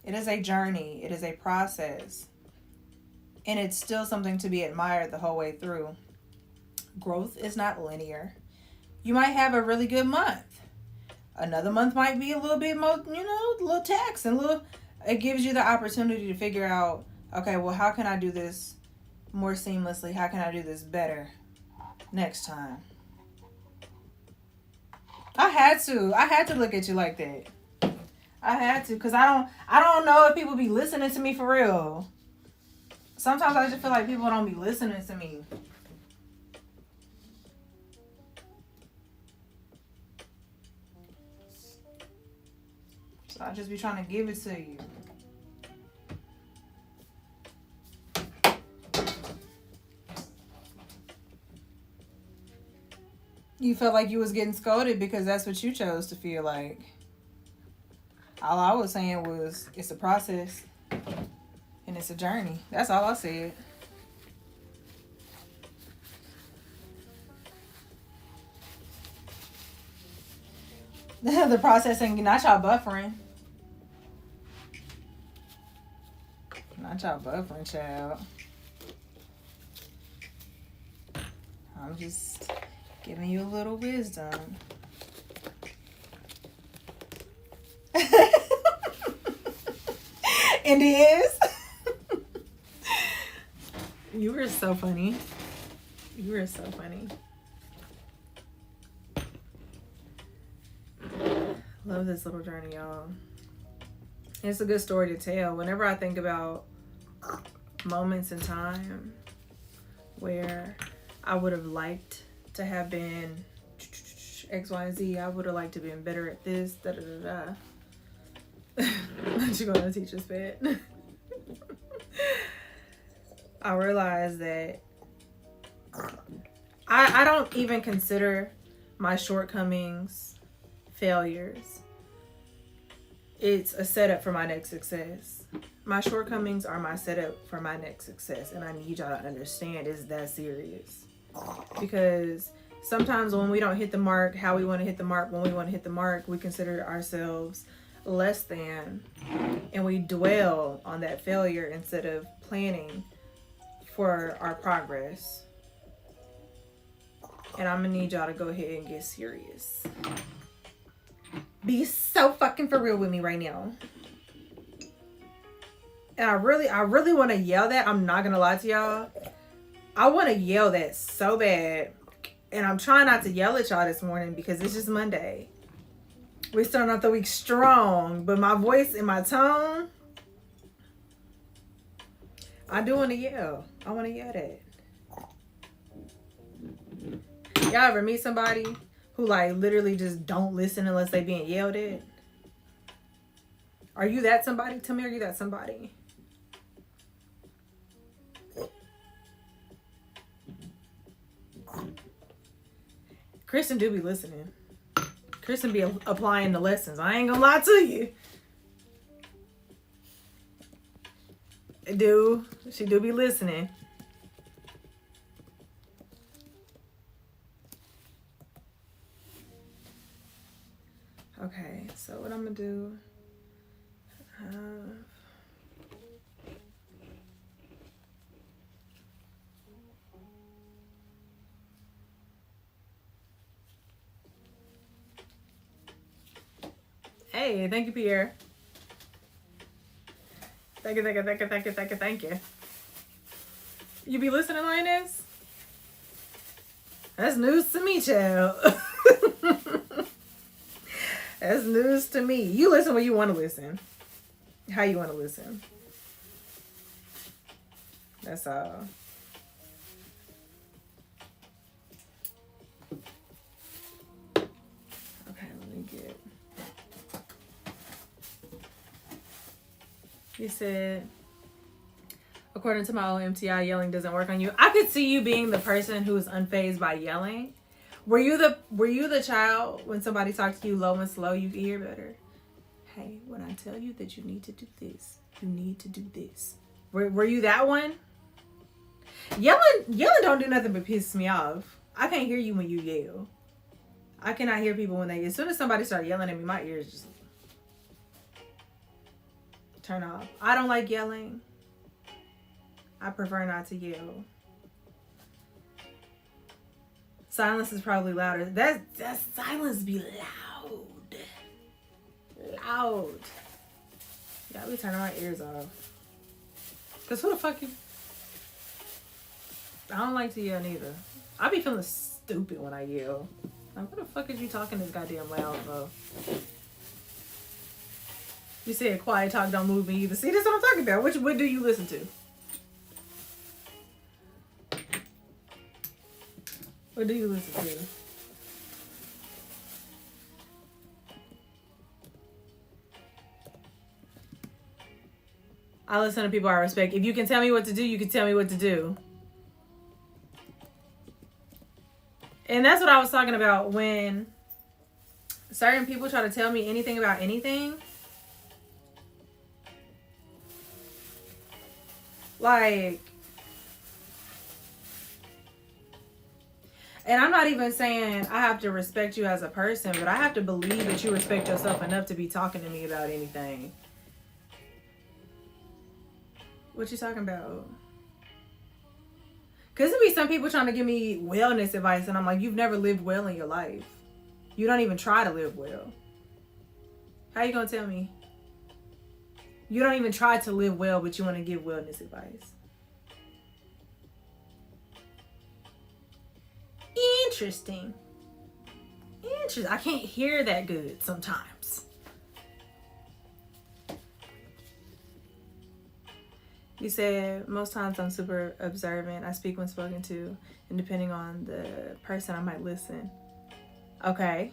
It is a journey. It is a process. And it's still something to be admired the whole way through. Growth is not linear. You might have a really good month. Another month might be a little bit more, a little tax and it gives you the opportunity to figure out, okay, well, how can I do this more seamlessly? How can I do this better next time? I had to look at you like that. I had to, because I don't know if people be listening to me for real. Sometimes I just feel like people don't be listening to me. So I just be trying to give it to you. You felt like you was getting scolded because that's what you chose to feel like. All I was saying was, it's a process and it's a journey. That's all I said. The process ain't not y'all buffering. Not y'all buffering, child. I'm just giving you a little wisdom. And it is. You were so funny. You were so funny. Love this little journey, y'all. It's a good story to tell. Whenever I think about moments in time where I would have liked to have been X, Y, and Z, I would have liked to have been better at this, da-da-da-da. What you gonna teach us, Pat? I realized that I don't even consider my shortcomings failures. It's a setup for my next success. My shortcomings are my setup for my next success, and I need y'all to understand it's that serious. Because sometimes when we don't hit the mark how we want to hit the mark, when we want to hit the mark, we consider ourselves less than, and we dwell on that failure instead of planning for our progress. And I'm gonna need y'all to go ahead and get serious. Be so fucking for real with me right now. And I really want to yell that. I'm not gonna lie to y'all. I want to yell that so bad. And I'm trying not to yell at y'all this morning because it's just Monday. We're starting off the week strong, but my voice and my tone, I do want to yell. I want to yell that. Y'all ever meet somebody who like literally just don't listen unless they being yelled at? Are you that somebody? Tell me, are you that somebody? Kristen do be listening. Kristen be applying the lessons. I ain't gonna lie to you. She do be listening. Okay, so what I'm gonna do? Hey, thank you, Pierre. Thank you. You be listening, Lioness? That's news to me, child. That's news to me. You listen when you want to listen. How you want to listen. That's all. Okay, let me get... You said, according to my OMTI, yelling doesn't work on you. I could see you being the person who is unfazed by yelling. Were you the child when somebody talked to you low and slow, you could hear better? Hey, when I tell you that you need to do this, you need to do this. Were you that one? Yelling don't do nothing but piss me off. I can't hear you when you yell. I cannot hear people when they... As soon as somebody starts yelling at me, my ears just turn off. I don't like yelling. I prefer not to yell. Silence is probably louder. That silence be loud. Loud. Yeah, we turning my ears off. Cause who the fuck you... I don't like to yell neither. I be feeling stupid when I yell. Like, what the fuck is you talking this goddamn loud for? You said quiet talk don't move me either. See, that's what I'm talking about. What do you listen to? What do you listen to? I listen to people I respect. If you can tell me what to do, you can tell me what to do. And that's what I was talking about when certain people try to tell me anything about anything. Like, and I'm not even saying I have to respect you as a person, but I have to believe that you respect yourself enough to be talking to me about anything. What you talking about? Because there be some people trying to give me wellness advice, and I'm like, you've never lived well in your life. You don't even try to live well. How you gonna tell me? You don't even try to live well, but you want to give wellness advice. Interesting. I can't hear that good sometimes. You said, most times I'm super observant. I speak when spoken to, and depending on the person, I might listen. Okay.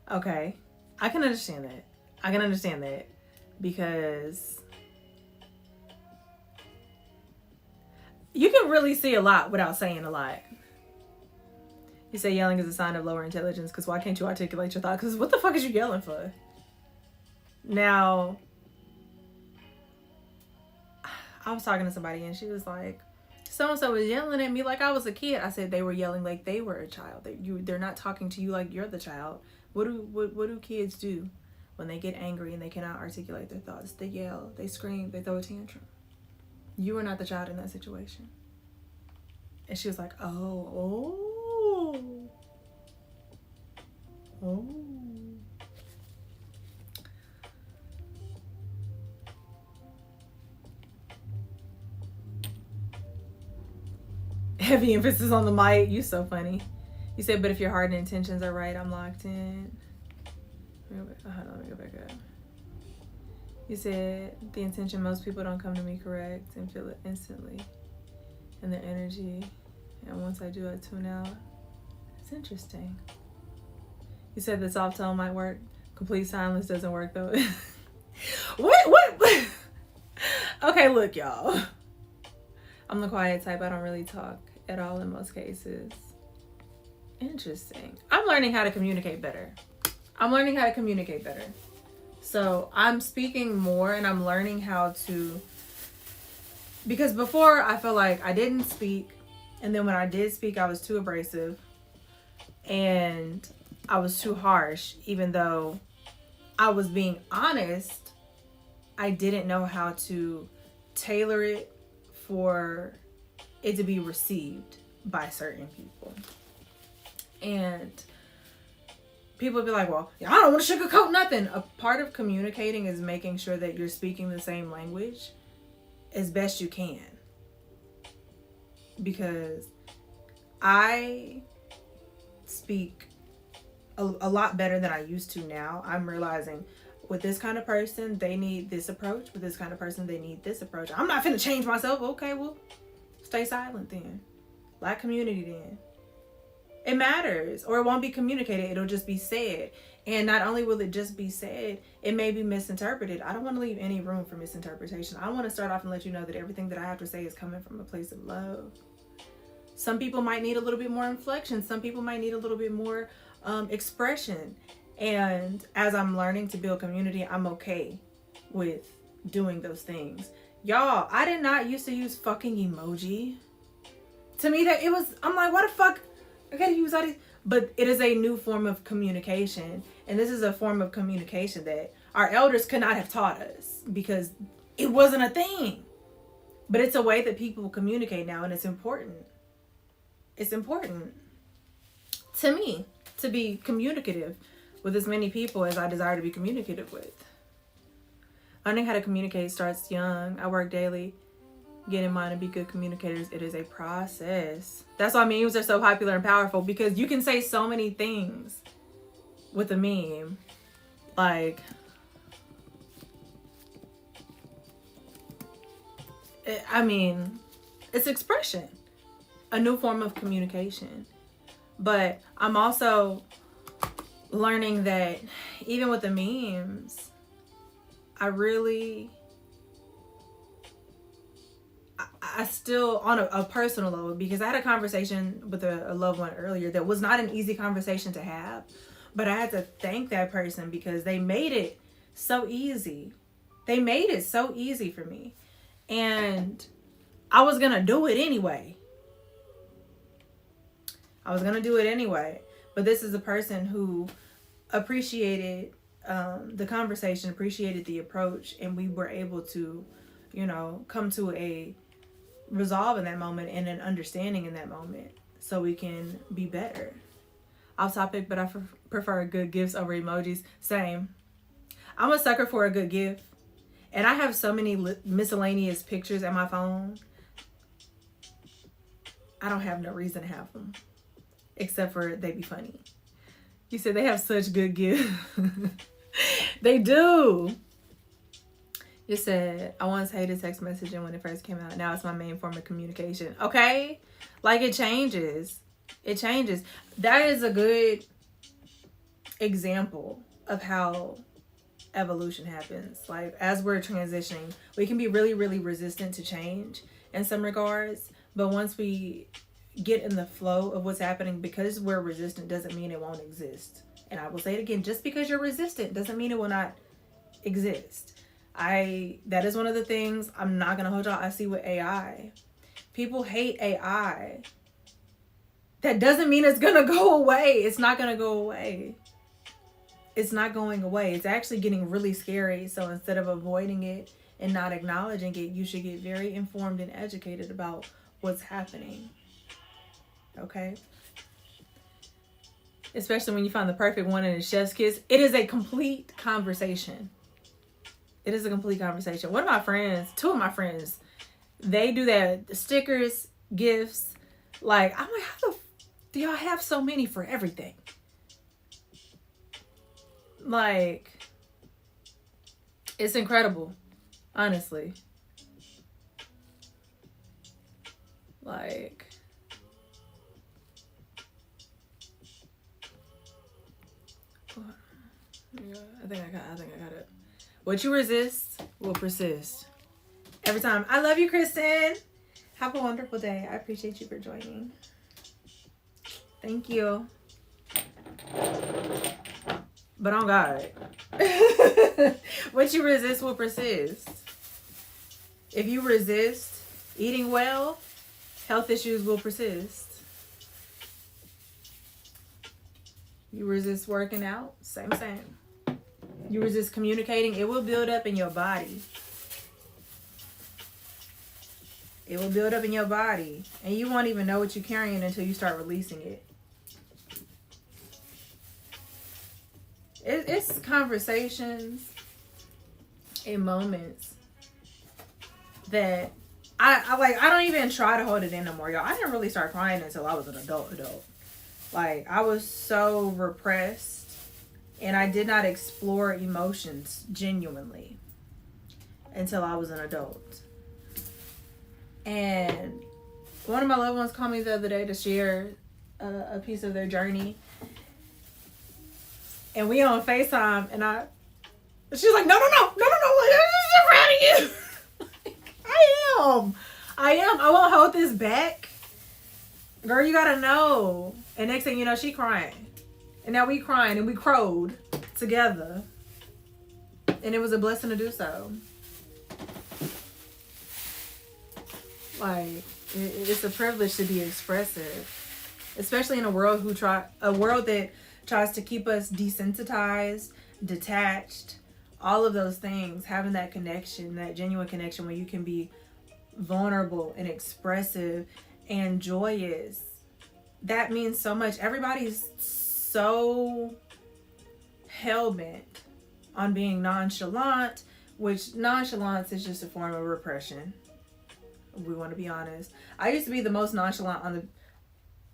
I can understand that. Because you can really see a lot without saying a lot. You say yelling is a sign of lower intelligence, because why can't you articulate your thoughts? Because what the fuck is you yelling for? Now, I was talking to somebody and she was like, so-and-so was yelling at me like I was a kid. I said they were yelling like they were a child. They're not talking to you like you're the child. What do kids do when they get angry and they cannot articulate their thoughts? They yell, they scream, they throw a tantrum. You were not the child in that situation. And she was like, oh. Heavy emphasis on the mic. You so funny. You said, but if your heart and intentions are right, I'm locked in. Hold on, let me go back up. You said, the intention, most people don't come to me correct and feel it instantly in their energy. And once I do, I tune out. It's interesting. You said the soft tone might work. Complete silence doesn't work though. What? Okay, look, y'all. I'm the quiet type. I don't really talk at all in most cases. Interesting. I'm learning how to communicate better. So I'm speaking more and I'm learning how to, because before I felt like I didn't speak. And then when I did speak, I was too abrasive and I was too harsh. Even though I was being honest, I didn't know how to tailor it for it to be received by certain people. And people would be like, well, I don't want to sugarcoat nothing. A part of communicating is making sure that you're speaking the same language as best you can. Because I speak a lot better than I used to now. I'm realizing with this kind of person, they need this approach. With this kind of person, they need this approach. I'm not finna change myself. Okay, well, stay silent then. Lack community then. It matters, or it won't be communicated. It'll just be said. And not only will it just be said, it may be misinterpreted. I don't want to leave any room for misinterpretation. I want to start off and let you know that everything that I have to say is coming from a place of love. Some people might need a little bit more inflection. Some people might need a little bit more expression. And as I'm learning to build community, I'm okay with doing those things. Y'all, I did not used to use fucking emoji. To me, that it was, I'm like, what the fuck? I gotta use all these. But it is a new form of communication. And this is a form of communication that our elders could not have taught us because it wasn't a thing. But it's a way that people communicate now, and it's important. It's important to me to be communicative with as many people as I desire to be communicative with. Learning how to communicate starts young. I work daily. Get in mind and be good communicators. It is a process. That's why memes are so popular and powerful, because you can say so many things with a meme. Like, it's expression, a new form of communication. But I'm also learning that even with the memes, I still, on a personal level, because I had a conversation with a loved one earlier that was not an easy conversation to have, but I had to thank that person because they made it so easy. They made it so easy for me. And I was going to do it anyway. But this is a person who appreciated the conversation, appreciated the approach, and we were able to, come to a resolve in that moment and an understanding in that moment so we can be better. Off topic, but I prefer good gifts over emojis. Same. I'm a sucker for a good gift. And I have so many miscellaneous pictures at my phone. I don't have no reason to have them. Except for they be funny. You said they have such good gifts. They do. You said, I once hated text messaging when it first came out. Now it's my main form of communication. Okay? Like, it changes. It changes. That is a good example of how evolution happens. Like, as we're transitioning, we can be really, really resistant to change in some regards. But once we get in the flow of what's happening, because we're resistant doesn't mean it won't exist. And I will say it again, just because you're resistant doesn't mean it will not exist. That is one of the things I'm not going to hold y'all. I see with AI. People hate AI. That doesn't mean it's going to go away. It's not going to go away. It's not going away. It's actually getting really scary. So instead of avoiding it and not acknowledging it, you should get very informed and educated about what's happening. Okay? Especially when you find the perfect one in a chef's kiss. It is a complete conversation. It is a complete conversation. Two of my friends, they do that. Stickers, gifts, Like, I'm like, how the do y'all have so many for everything? Like, it's incredible, honestly. Like, yeah, I think I got it. What you resist will persist. Every time. I love you, Kristen. Have a wonderful day. I appreciate you for joining. Thank you. But on God. What you resist will persist. If you resist eating well, health issues will persist. You resist working out, same. You resist communicating, it will build up in your body. It will build up in your body. And you won't even know what you're carrying until you start releasing it. It's conversations and moments that I don't even try to hold it in no more, y'all. I didn't really start crying until I was an adult. Like, I was so repressed and I did not explore emotions genuinely until I was an adult. And one of my loved ones called me the other day to share a piece of their journey. And we on FaceTime, and she was like, no, like, I'm so proud of you. I am. I won't hold this back. Girl, you gotta know. And next thing you know, she crying. And now we crying and we crowed together. And it was a blessing to do so. Like, it's a privilege to be expressive. Especially in a world that tries to keep us desensitized, detached, all of those things. Having that connection, that genuine connection where you can be vulnerable and expressive and joyous, that means so much. Everybody's so hell-bent on being nonchalant, which nonchalance is just a form of repression. We want to be honest. I used to be the most nonchalant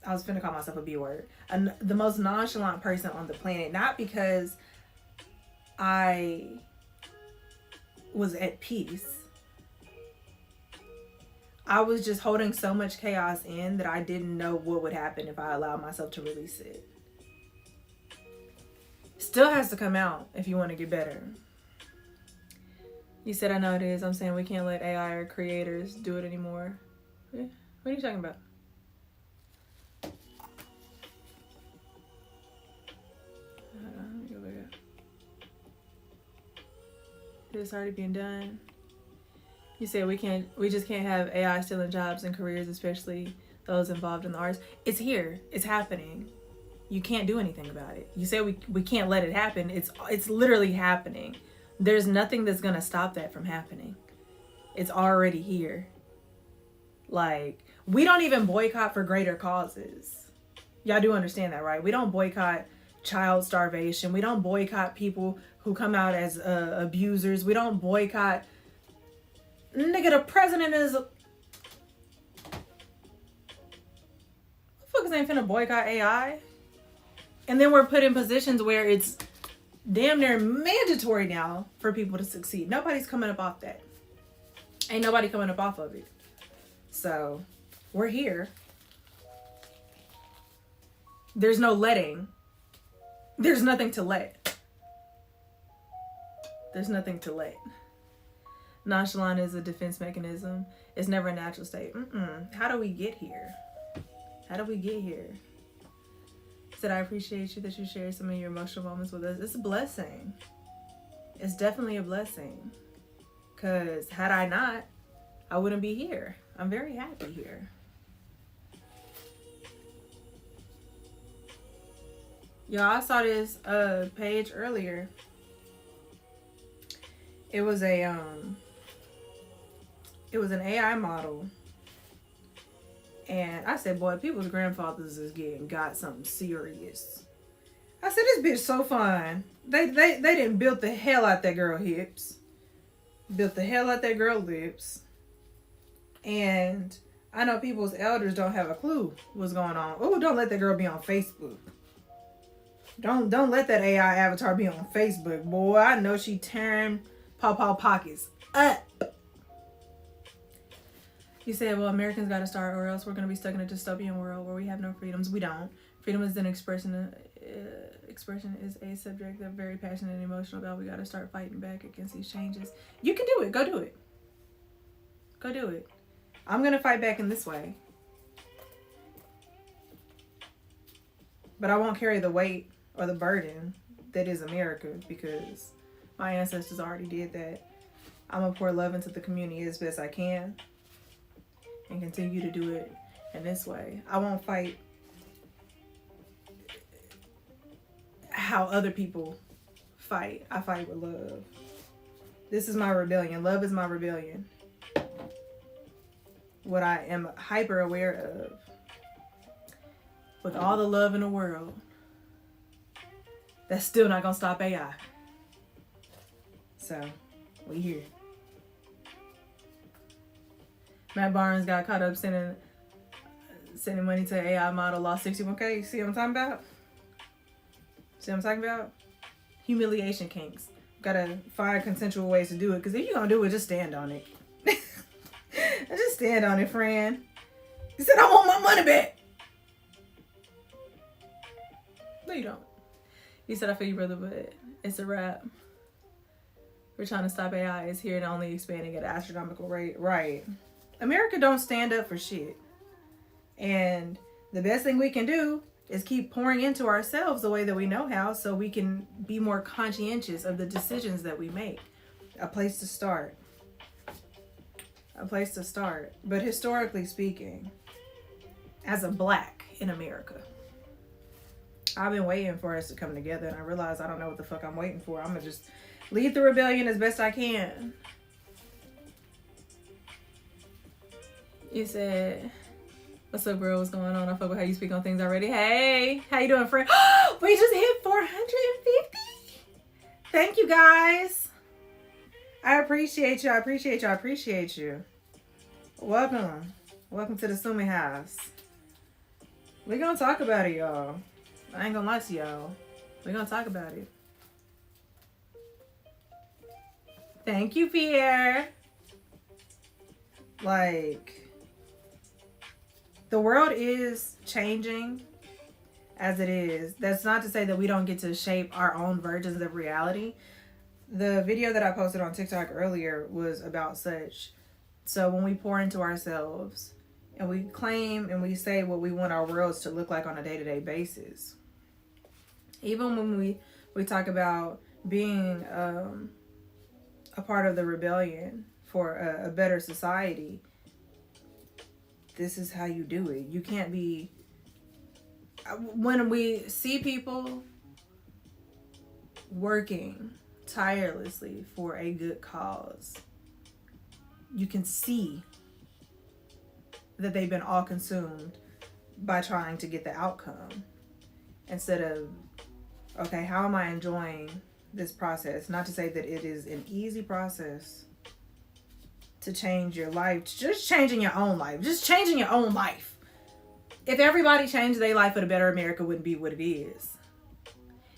I was finna call myself a B word. And the most nonchalant person on the planet. Not because I was at peace. I was just holding so much chaos in that I didn't know what would happen if I allowed myself to release it. Still has to come out if you want to get better. You said I know it is. I'm saying we can't let AI or creators do it anymore. What are you talking about? It's already being done. You said we just can't have AI stealing jobs and careers, especially those involved in the arts. It's here. It's happening. You can't do anything about it. You say we can't let it happen. It's literally happening. There's nothing that's gonna stop that from happening. It's already here. Like, we don't even boycott for greater causes. Y'all do understand that, right? We don't boycott child starvation. We don't boycott people who come out as abusers. We don't boycott. Nigga, the president is. Motherfuckers ain't finna boycott AI. And then we're put in positions where it's damn near mandatory now for people to succeed. Nobody's coming up off that. Ain't nobody coming up off of it. So, we're here. There's no letting. There's nothing to let. There's nothing to let. Nonchalant is a defense mechanism. It's never a natural state. How do we get here? How do we get here? Said I appreciate you that you shared some of your emotional moments with us. It's a blessing. It's definitely a blessing. Because had I not, I wouldn't be here. I'm very happy here. Y'all, I saw this page earlier. It was an AI model. And I said, boy, people's grandfathers is got something serious. I said, this bitch so fine. They didn't build the hell out that girl hips. Built the hell out that girl lips. And I know people's elders don't have a clue what's going on. Oh, don't let that girl be on Facebook. Don't let that AI avatar be on Facebook, boy. I know she tearing Paw pockets up. You said, well, Americans got to start, or else we're going to be stuck in a dystopian world where we have no freedoms. We don't. Freedom is an expression. Expression is a subject that very passionate and emotional about. We got to start fighting back against these changes. You can do it. Go do it. Go do it. I'm going to fight back in this way. But I won't carry the weight or the burden that is America, because my ancestors already did that. I'm going to pour love into the community as best I can and continue to do it in this way. I won't fight how other people fight. I fight with love. This is my rebellion. Love is my rebellion. What I am hyper aware of, with all the love in the world, that's still not gonna stop AI. So, we here. Matt Barnes got caught up sending money to an AI model, lost 61K. See what I'm talking about? See what I'm talking about? Humiliation kinks. Gotta find consensual ways to do it, because if you're gonna do it, just stand on it. Just stand on it, friend. He said, I want my money back. No, you don't. He said, I feel you, brother, but it's a wrap. We're trying to stop AI. It's here and only expanding at an astronomical rate. Right. America don't stand up for shit. And the best thing we can do is keep pouring into ourselves the way that we know how, so we can be more conscientious of the decisions that we make. A place to start. A place to start. But historically speaking, as a black in America, I've been waiting for us to come together, and I realize I don't know what the fuck I'm waiting for. I'm gonna just lead the rebellion as best I can. You said, what's up, girl? What's going on? I fuck with how you speak on things already. Hey, how you doing, friend? We just hit 450. Thank you, guys. I appreciate you. I appreciate you. I appreciate you. Welcome. Welcome to the Sumi house. We're gonna talk about it, y'all. I ain't gonna lie to y'all. We're gonna talk about it. Thank you, Pierre. Like, the world is changing as it is. That's not to say that we don't get to shape our own versions of reality. The video that I posted on TikTok earlier was about such. So when we pour into ourselves and we claim and we say what we want our worlds to look like on a day-to-day basis, even when we talk about being a part of the rebellion for a better society, this is how you do it. You can't be... When we see people working tirelessly for a good cause, you can see that they've been all consumed by trying to get the outcome, instead of, okay, how am I enjoying this process? Not to say that it is an easy process to change your life. Just changing your own life. Just changing your own life. If everybody changed their life for the better, America wouldn't be what it is.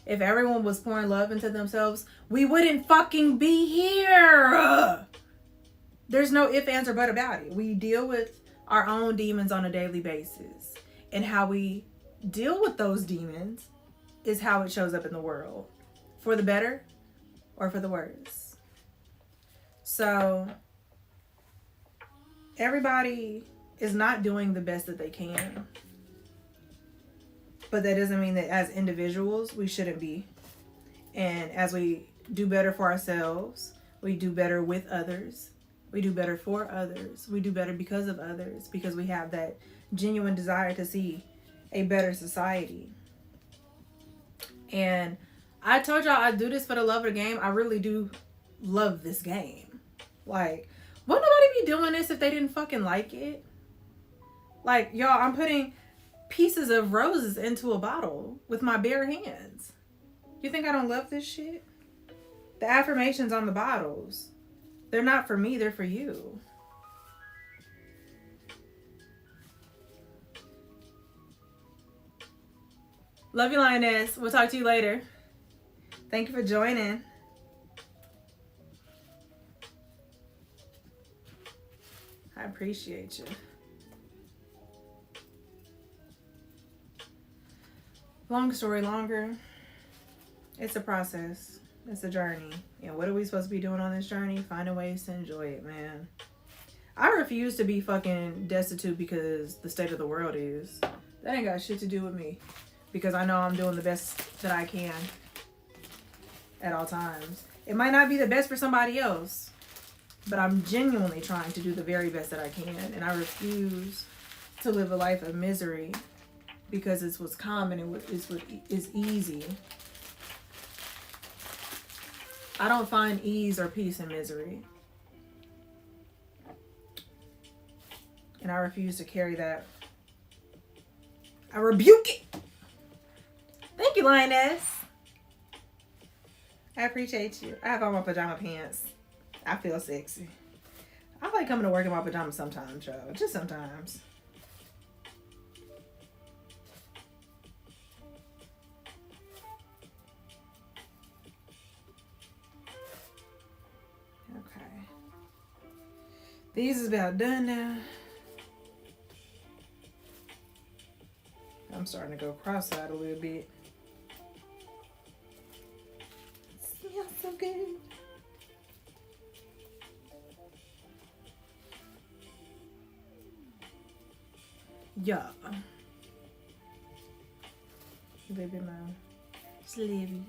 If everyone was pouring love into themselves, we wouldn't fucking be here. There's no if, ands, or but about it. We deal with our own demons on a daily basis. And how we deal with those demons is how it shows up in the world. For the better or for the worse. So, everybody is not doing the best that they can. But that doesn't mean that as individuals, we shouldn't be. And as we do better for ourselves, we do better with others. We do better for others. We do better because of others. Because we have that genuine desire to see a better society. And I told y'all I do this for the love of the game. I really do love this game. Like, would nobody be doing this if they didn't fucking like it? Like, y'all, I'm putting pieces of roses into a bottle with my bare hands. You think I don't love this shit? The affirmations on the bottles, they're not for me, they're for you. Love you, Lioness. We'll talk to you later. Thank you for joining. I appreciate you. Long story longer, it's a process. It's a journey. And what are we supposed to be doing on this journey? Finding ways to enjoy it, man. I refuse to be fucking destitute because the state of the world is. That ain't got shit to do with me. Because I know I'm doing the best that I can at all times. It might not be the best for somebody else, but I'm genuinely trying to do the very best that I can. And I refuse to live a life of misery because it's what's common and it's what is easy. I don't find ease or peace in misery. And I refuse to carry that. I rebuke it. Thank you, Lioness. I appreciate you. I have on my pajama pants. I feel sexy. I like coming to work in my pajamas sometimes, y'all. Just sometimes. Okay. These is about done now. I'm starting to go cross-eyed a little bit. It smells so good. Yeah. Baby man. Slavey.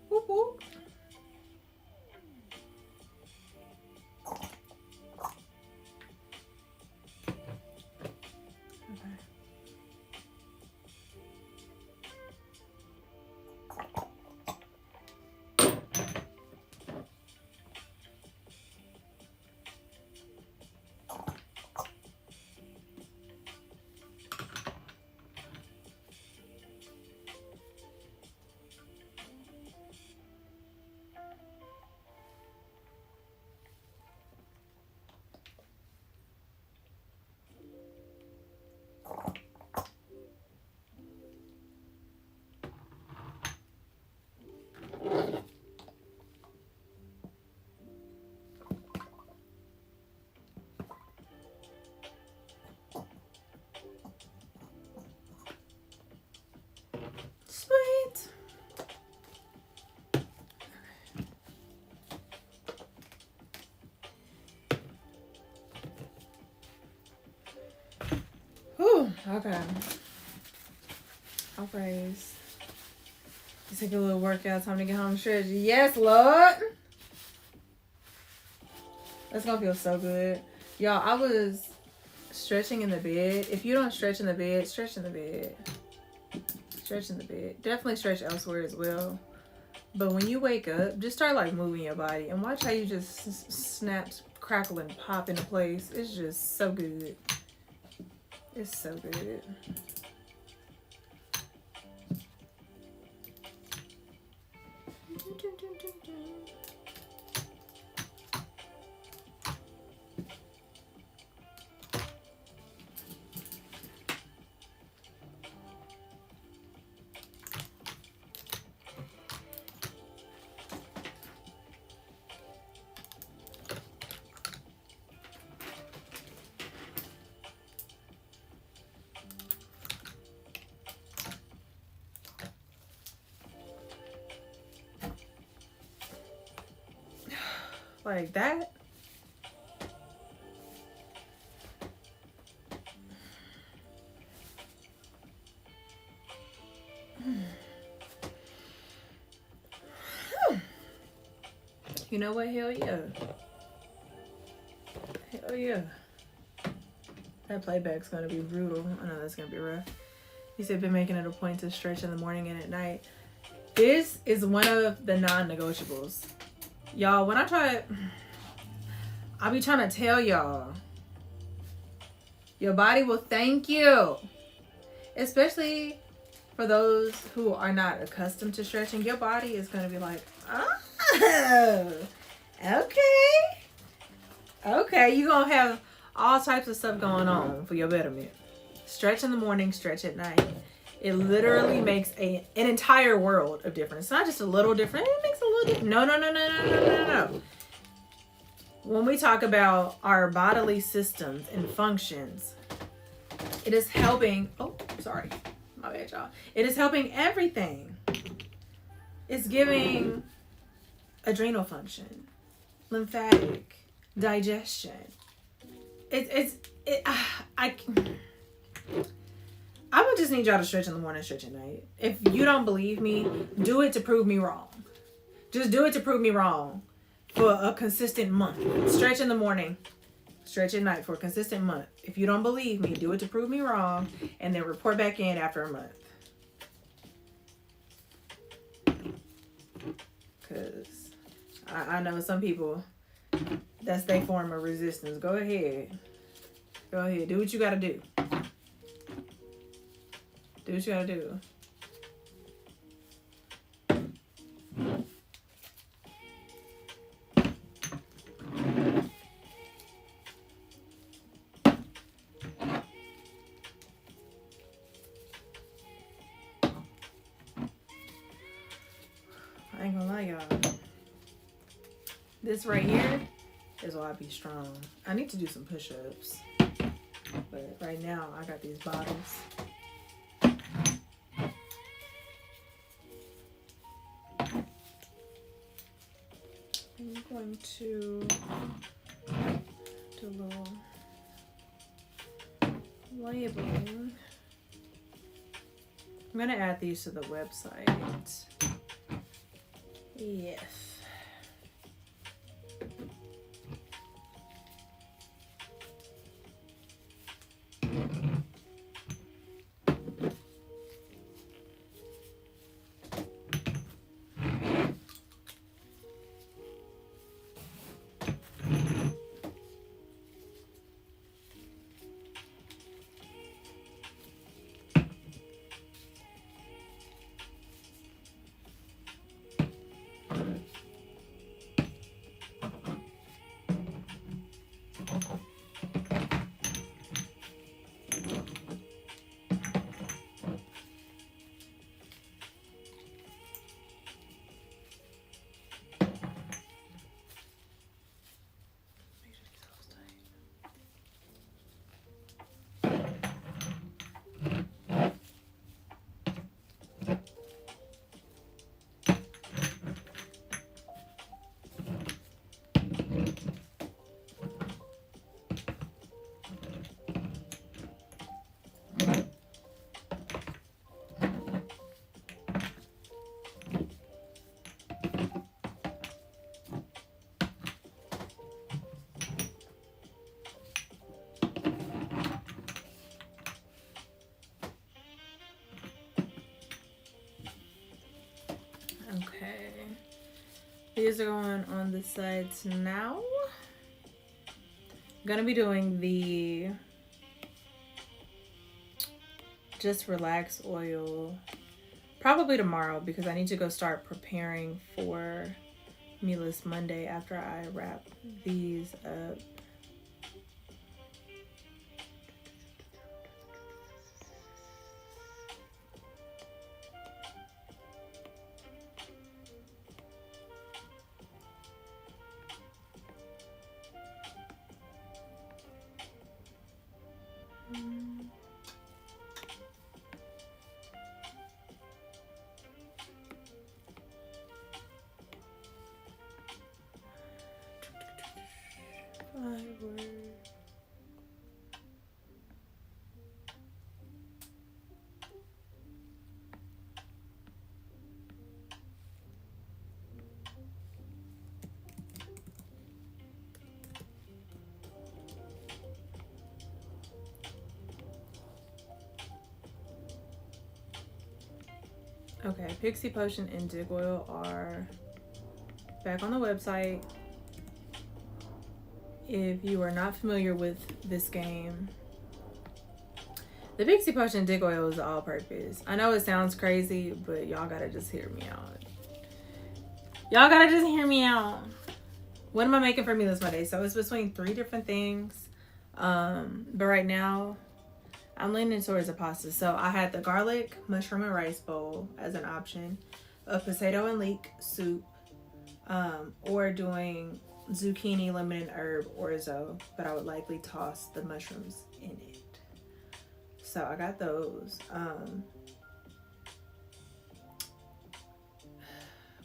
Whoop, whoop. Okay. Sweet. Whew, okay. I'll praise. Take a little workout, time to get home and stretch. Yes, Lord. That's gonna feel so good. Y'all, I was stretching in the bed. If you don't stretch in the bed, stretch in the bed. Stretch in the bed. Definitely stretch elsewhere as well. But when you wake up, just start like moving your body and watch how you just snap, crackle, and pop into place. It's just so good. It's so good. Like that. You know what? Hell yeah. Hell yeah. That playback's gonna be brutal. I know that's gonna be rough. He said, been making it a point to stretch in the morning and at night. This is one of the non-negotiables. Y'all, when I'll be trying to tell y'all, your body will thank you. Especially for those who are not accustomed to stretching. Your body is going to be like, oh, okay. You're going to have all types of stuff going on for your betterment. Stretch in the morning, stretch at night. It literally makes an entire world of difference. It's not just a little different. It makes a little different. No. When we talk about our bodily systems and functions, it is helping. Oh, sorry. My bad, y'all. It is helping everything. It's giving adrenal function, lymphatic, digestion. I would just need y'all to stretch in the morning, stretch at night. If you don't believe me, do it to prove me wrong. Just do it to prove me wrong for a consistent month. Stretch in the morning, stretch at night for a consistent month. If you don't believe me, do it to prove me wrong, and then report back in after a month. Because I know some people, that's their form of resistance. Go ahead. Do what you got to do. Do what you got to do. I ain't gonna lie, y'all. This right here is why I be strong. I need to do some push-ups. But right now, I got these bottles. I'm going to do a little labeling. I'm going to add these to the website. Yes. Okay. These are going on the sides now. I'm gonna be doing the Just Relax oil probably tomorrow because I need to go start preparing for Meatless Monday after I wrap these up. Okay, Pixie Potion and Dig Oil are back on the website. If you are not familiar with this game, the Pixie Potion and Dig Oil is all-purpose. I know it sounds crazy, but y'all gotta just hear me out. Y'all gotta just hear me out. What am I making for Meatless Monday? So it's between 3 different things. But right now, I'm leaning towards a pasta. So I had the garlic, mushroom, and rice bowl as an option, a potato and leek soup, or doing zucchini, lemon, and herb orzo, but I would likely toss the mushrooms in it. So I got those.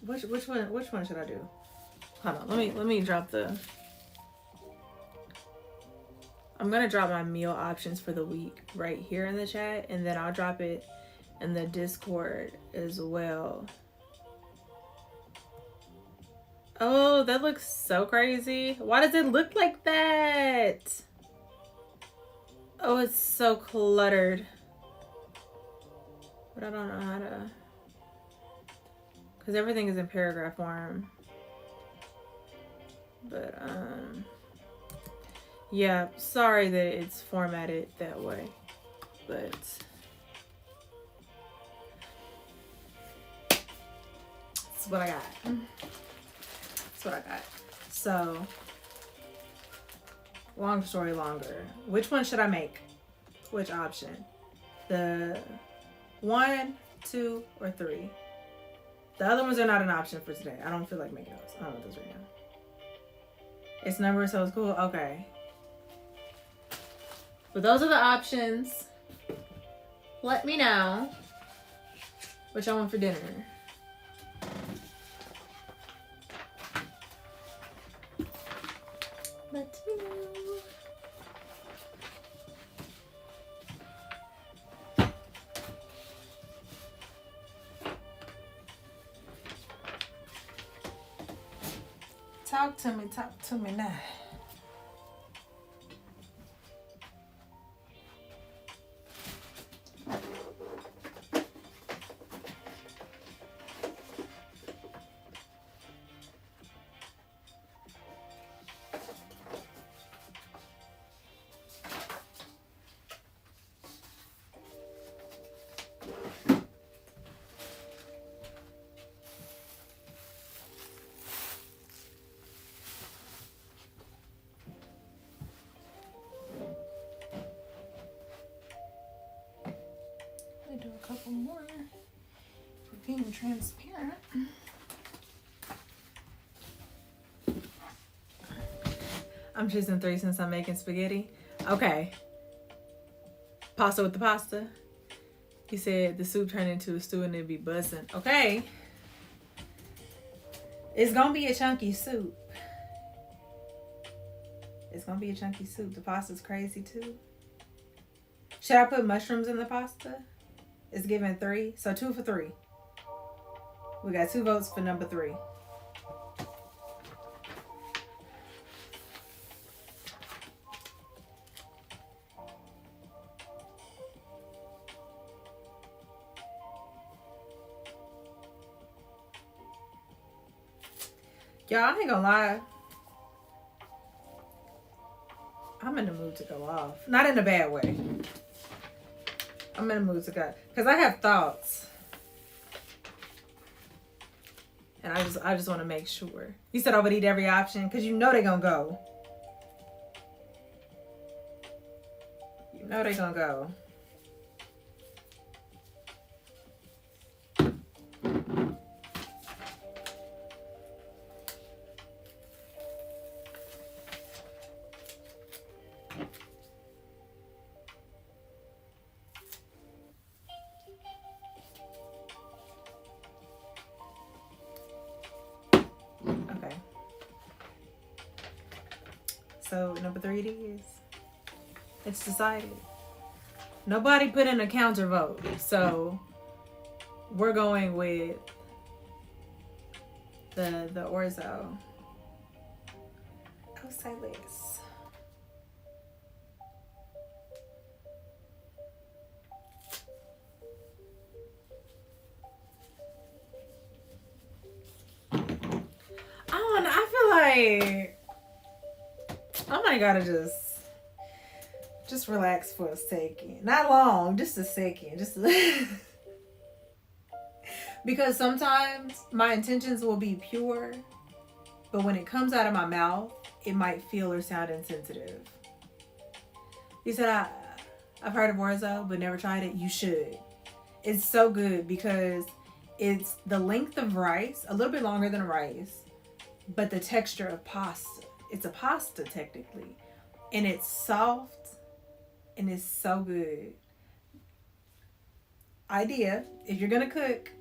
Which one should I do? Hold on, let me drop the. I'm gonna drop my meal options for the week right here in the chat, and then I'll drop it in the Discord as well. Oh, that looks so crazy. Why does it look like that? Oh, it's so cluttered. But I don't know how to... Because everything is in paragraph form. But, yeah, sorry that it's formatted that way. But... that's what I got. That's what I got. So... long story longer. Which one should I make? Which option? The 1, 2, or 3? The other ones are not an option for today. I don't feel like making those. I don't want those right now. It's numbered, so it's cool. Okay. But those are the options. Let me know what y'all want for dinner. Let me know. Talk to me now. Do a couple more for being transparent. I'm choosing 3 since I'm making spaghetti. Okay. Pasta with the pasta. He said the soup turned into a stew and it'd be buzzing. Okay. It's gonna be a chunky soup. It's gonna be a chunky soup. The pasta's crazy too. Should I put mushrooms in the pasta? It's given 3, so 2 for 3. We got 2 votes for number 3. Y'all, I ain't gonna lie. I'm in the mood to go off. Not in a bad way. I'm in the mood to go. Because I have thoughts. And I just want to make sure. You said I would eat every option because you know they're going to go. You know they're going to go. So number 3 it is. It's decided. Nobody put in a counter vote. So we're going with the orzo. I'll say this. like, I might gotta just relax for a second. Not long, just a second. Because sometimes my intentions will be pure, but when it comes out of my mouth, it might feel or sound insensitive. You said I've heard of orzo, but never tried it. You should. It's so good because it's the length of rice, a little bit longer than rice, but the texture of pasta. It's a pasta technically, and it's soft, and it's so good. Idea: if you're gonna cook,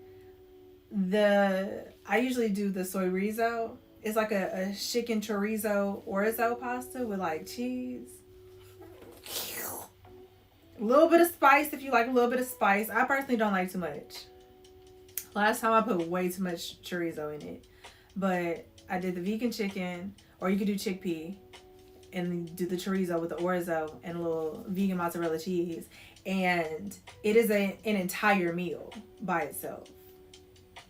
I usually do the soy rizo. It's like a chicken chorizo orzo pasta with like cheese. A little bit of spice if you like a little bit of spice. I personally don't like too much. Last time I put way too much chorizo in it. But I did the vegan chicken, or you could do chickpea and do the chorizo with the orzo and a little vegan mozzarella cheese. And it is an entire meal by itself.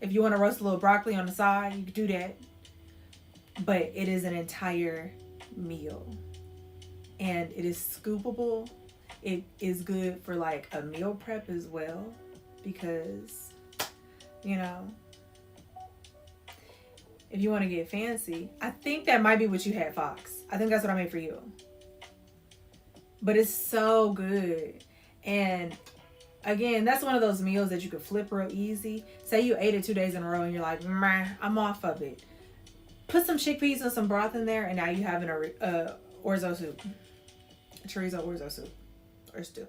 If you want to roast a little broccoli on the side, you could do that. But it is an entire meal. And it is scoopable. It is good for like a meal prep as well. Because, you know, if you want to get fancy, I think that might be what you had, Fox. I think that's what I made for you. But it's so good. And again, that's one of those meals that you could flip real easy. Say you ate it 2 days in a row and you're like, meh, I'm off of it. Put some chickpeas and some broth in there, and now you have an orzo soup. A chorizo orzo soup. Or stew.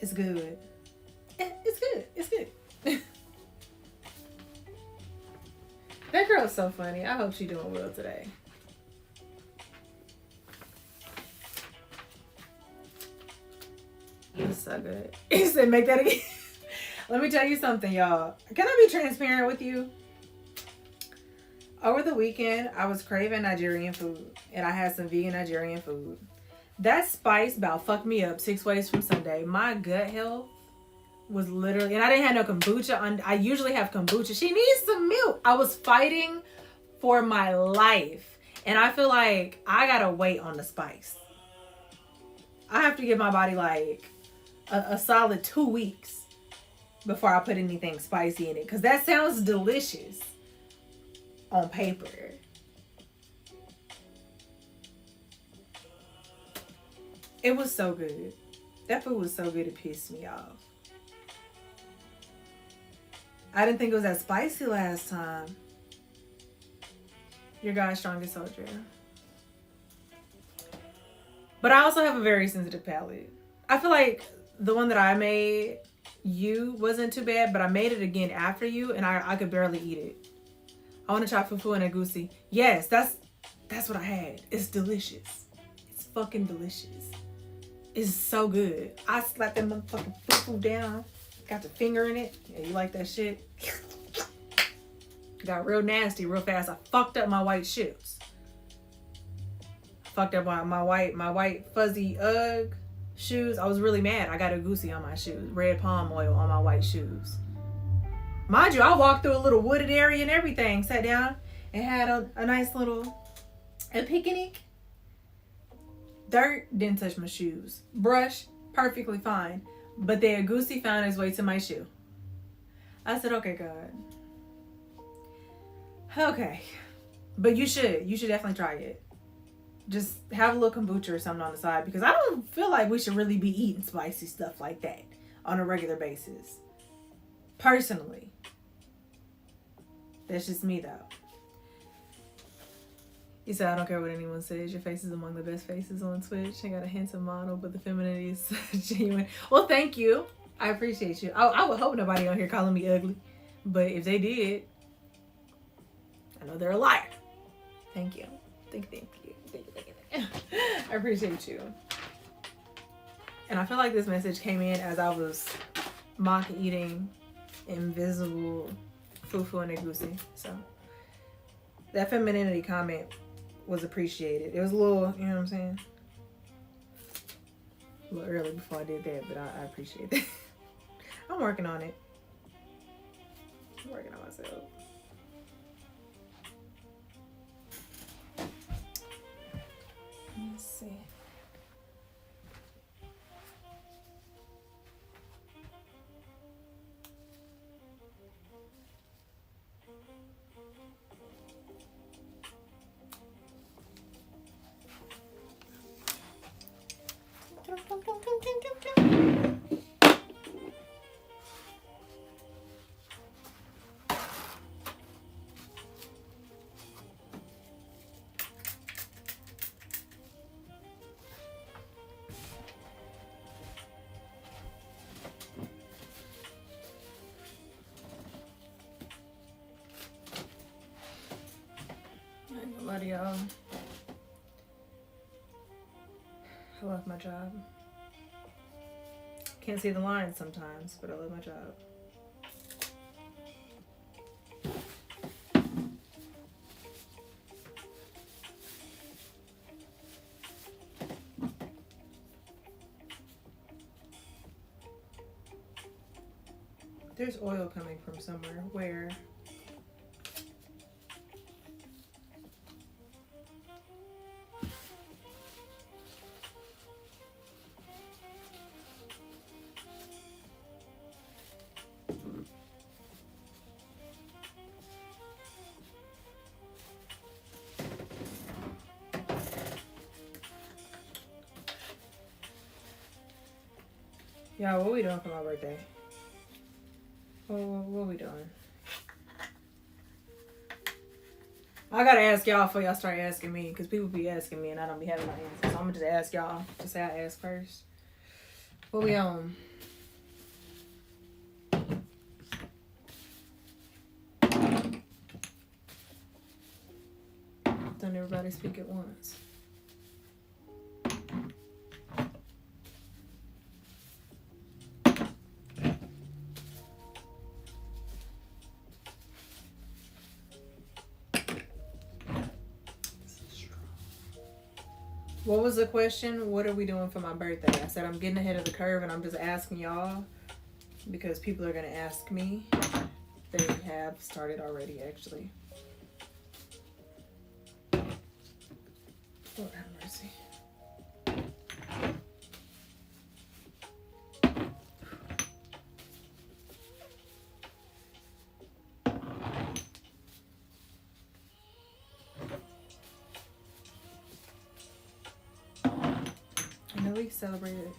It's good. It's good. It's good. That girl's so funny. I hope she's doing well today. It's so good. He said, make that again. Let me tell you something, y'all. Can I be transparent with you? Over the weekend, I was craving Nigerian food, and I had some vegan Nigerian food. That spice about fucked me up 6 ways from Sunday. My gut health was literally, and I didn't have no kombucha. I usually have kombucha. She needs some milk. I was fighting for my life, and I feel like I gotta wait on the spice. I have to give my body like a solid 2 weeks before I put anything spicy in it, because that sounds delicious on paper. It was so good. That food was so good it pissed me off. I didn't think it was that spicy last time. Your God's strongest soldier. But I also have a very sensitive palate. I feel like the one that I made you wasn't too bad, but I made it again after you, and I could barely eat it. I want to try fufu and egusi. Yes, that's what I had. It's delicious. It's fucking delicious. It's so good. I slapped that motherfucking fufu down. Got the finger in it. Yeah, you like that shit? Got real nasty real fast. I fucked up my white shoes. Fucked up my white fuzzy UGG shoes. I was really mad. I got egusi on my shoes. Red palm oil on my white shoes. Mind you, I walked through a little wooded area and everything. Sat down and had a nice little picnic. Dirt didn't touch my shoes. Brush, perfectly fine. But the egusi found its way to my shoe. I said, okay, God. Okay. But you should definitely try it. Just have a little kombucha or something on the side, because I don't feel like we should really be eating spicy stuff like that on a regular basis. Personally. That's just me though. You said, I don't care what anyone says. Your face is among the best faces on Twitch. I got a handsome model, but the femininity is genuine. Well, thank you. I appreciate you. I would hope nobody on here calling me ugly. But if they did, I know they're a liar. Thank you. Thank you. I appreciate you. And I feel like this message came in as I was mock eating invisible fufu and egusi. So that femininity comment was appreciated. It was a little, you know what I'm saying? A little early before I did that, but I appreciate that. I'm working on it. I'm working on myself. see. I ain't gonna lie to y'all. I love my job. Can't see the lines sometimes, but I love my job. There's oil coming from somewhere. Where? Y'all, what we doing for my birthday? What we doing? I gotta ask y'all before y'all start asking me, because people be asking me and I don't be having no answers. So I'm gonna just ask y'all to say I asked first. What we on? Don't everybody speak at once. What was the question? What are we doing for my birthday? I said I'm getting ahead of the curve and I'm just asking y'all because people are going to ask me. They have started already, actually. Lord have mercy. I know we celebrated.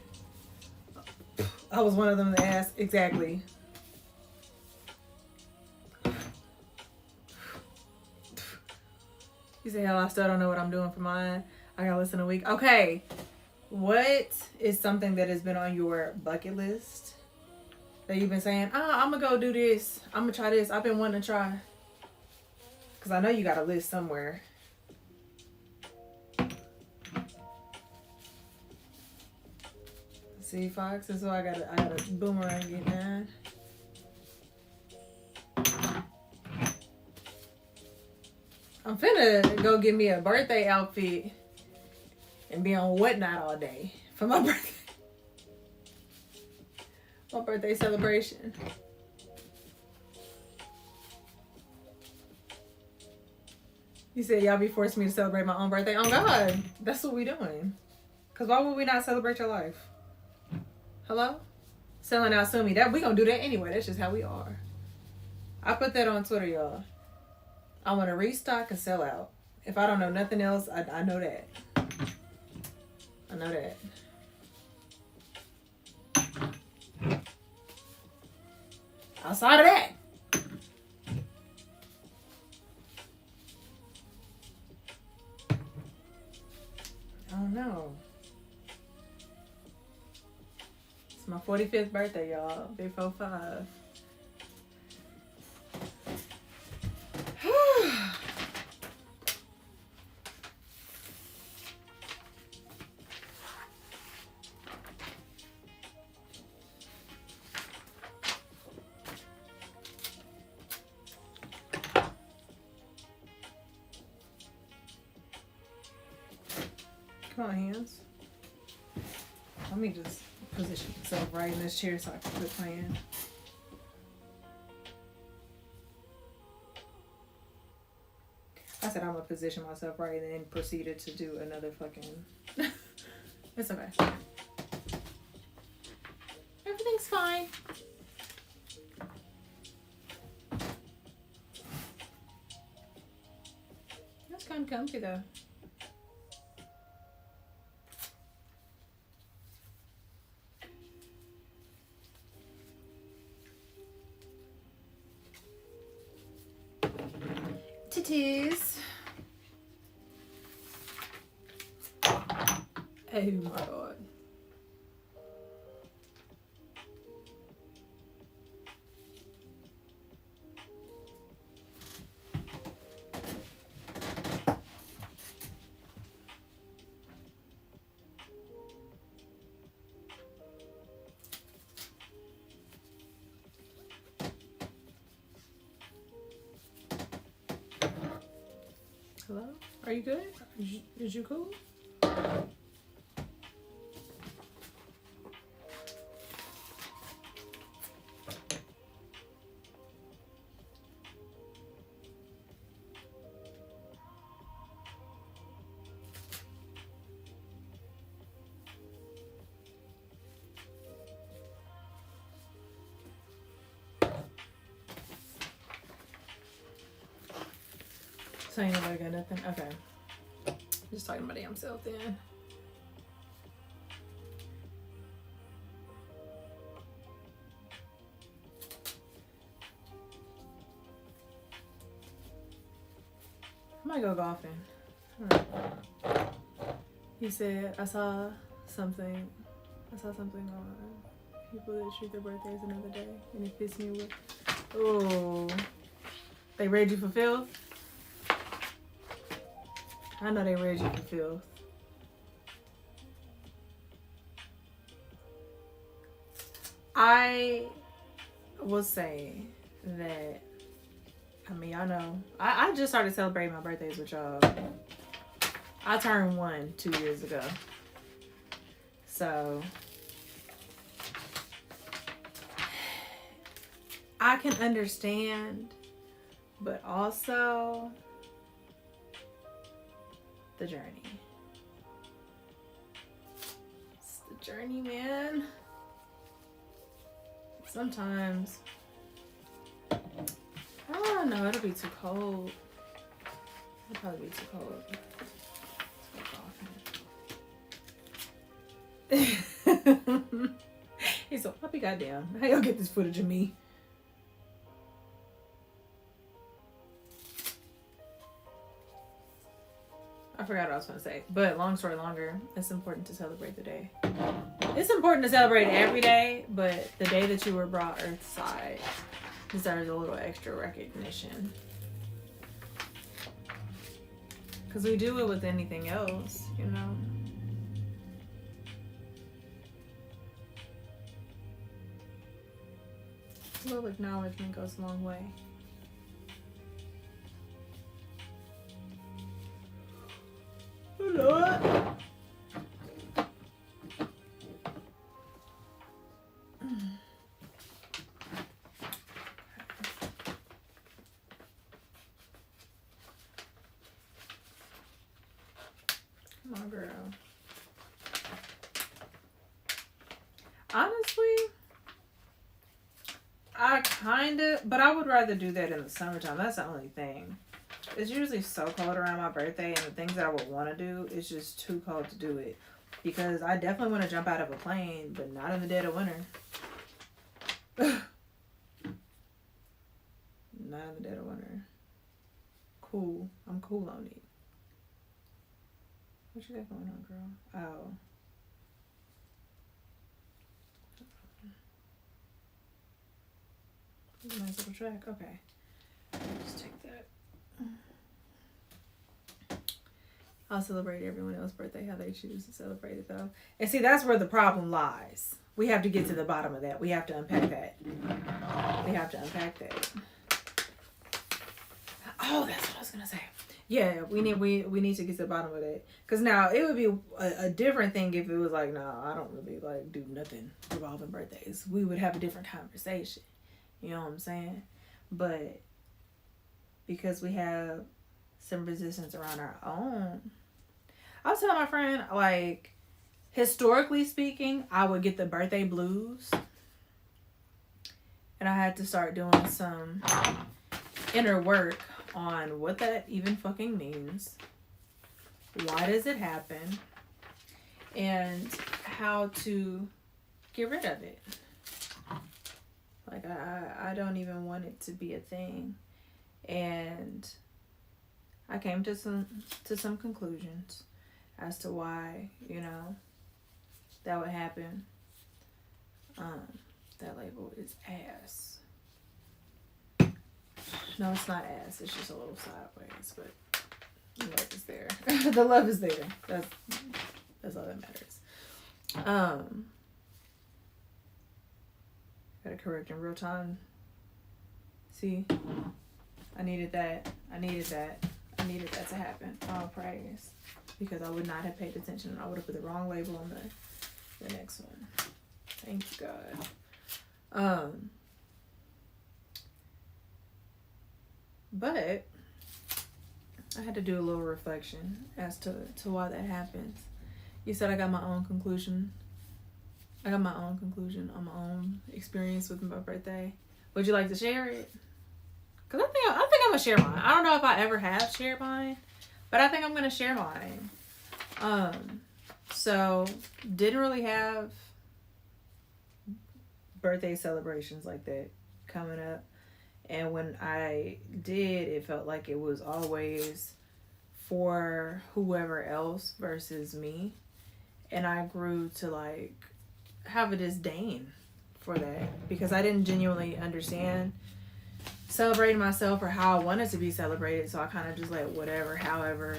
I was one of them that asked exactly. You say, hell, I still don't know what I'm doing for mine. I gotta listen a week. Okay. What is something that has been on your bucket list that you've been saying, I'm gonna go do this. I'm gonna try this. I've been wanting to try. Because I know you got a list somewhere. See, Fox, that's why I got a boomerang get mad. I'm finna go get me a birthday outfit and be on Whatnot all day for my birthday. My birthday celebration. You said y'all be forcing me to celebrate my own birthday. Oh God, that's what we doing. Cause why would we not celebrate your life? Hello? Selling out Sumi. That we gonna do that anyway. That's just how we are. I put that on Twitter, y'all. I want to restock and sell out. If I don't know nothing else, I know that. I know that. Outside of that, I don't know. It's my 45th birthday, y'all. Big 4-5. Come on, hands. Let me just position myself right in this chair so I can quit playing. I said I'm gonna position myself right and then proceeded to do another fucking It's okay. Everything's fine. That's kind of comfy though. Titties. Oh my god. Hello? Are you good? Is you cool? So ain't nobody got nothing? Okay. Just talking about damn self then. I might go golfing. He said, I saw something on people that treat their birthdays another day, and it fits me with. Oh, they raid you for filth? I know they raid you for filth. I will say that, I mean, y'all know, I just started celebrating my birthdays with y'all. I turned 1 2 years ago. So, I can understand, but also the journey. It's the journey, man. Sometimes, I don't know, it'll be too cold. It'll probably be too cold. He's so puppy, goddamn. How y'all get this footage of me? I forgot what I was going to say. But long story longer, it's important to celebrate the day. It's important to celebrate every day, but the day that you were brought earthside deserves a little extra recognition. Because we do it with anything else, you know? A little acknowledgement goes a long way. Oh, Lord. Come on, girl. Honestly, but I would rather do that in the summertime. That's the only thing. It's usually so cold around my birthday, and the things that I would want to do, it's just too cold to do it. Because I definitely want to jump out of a plane, but not in the dead of winter. Not in the dead of winter. Cool. I'm cool on it. What you got going on, girl? Oh. This is a nice little track. Okay. Just take that. I'll celebrate everyone else's birthday how they choose to celebrate it, though. And see, that's where the problem lies. We have to get to the bottom of that. We have to unpack that. Oh, that's what I was gonna say. Yeah, we need to get to the bottom of that. Cause now it would be a different thing if it was like, no, I don't really like do nothing involving birthdays. We would have a different conversation. You know what I'm saying? But because we have some resistance around our own, I was telling my friend, like, historically speaking, I would get the birthday blues. And I had to start doing some inner work on what that even fucking means. Why does it happen? And how to get rid of it. Like, I don't even want it to be a thing. And I came to some conclusions as to why, you know, that would happen. That label is ass. No, it's not ass. It's just a little sideways, but the love is there. The love is there. That's all that matters. Gotta correct in real time. See, I needed that. I needed that to happen. All praise, because I would not have paid attention and I would have put the wrong label on the next one. Thank you, God. But I had to do a little reflection as to why that happens. You said I got my own conclusion. I got my own conclusion on my own experience with my birthday. Would you like to share it? Cause I think I'm gonna share mine. I don't know if I ever have shared mine, but I think I'm gonna share mine. So didn't really have birthday celebrations like that coming up. And when I did, it felt like it was always for whoever else versus me. And I grew to like have a disdain for that because I didn't genuinely understand celebrating myself or how I wanted to be celebrated. So I kind of just let whatever, however,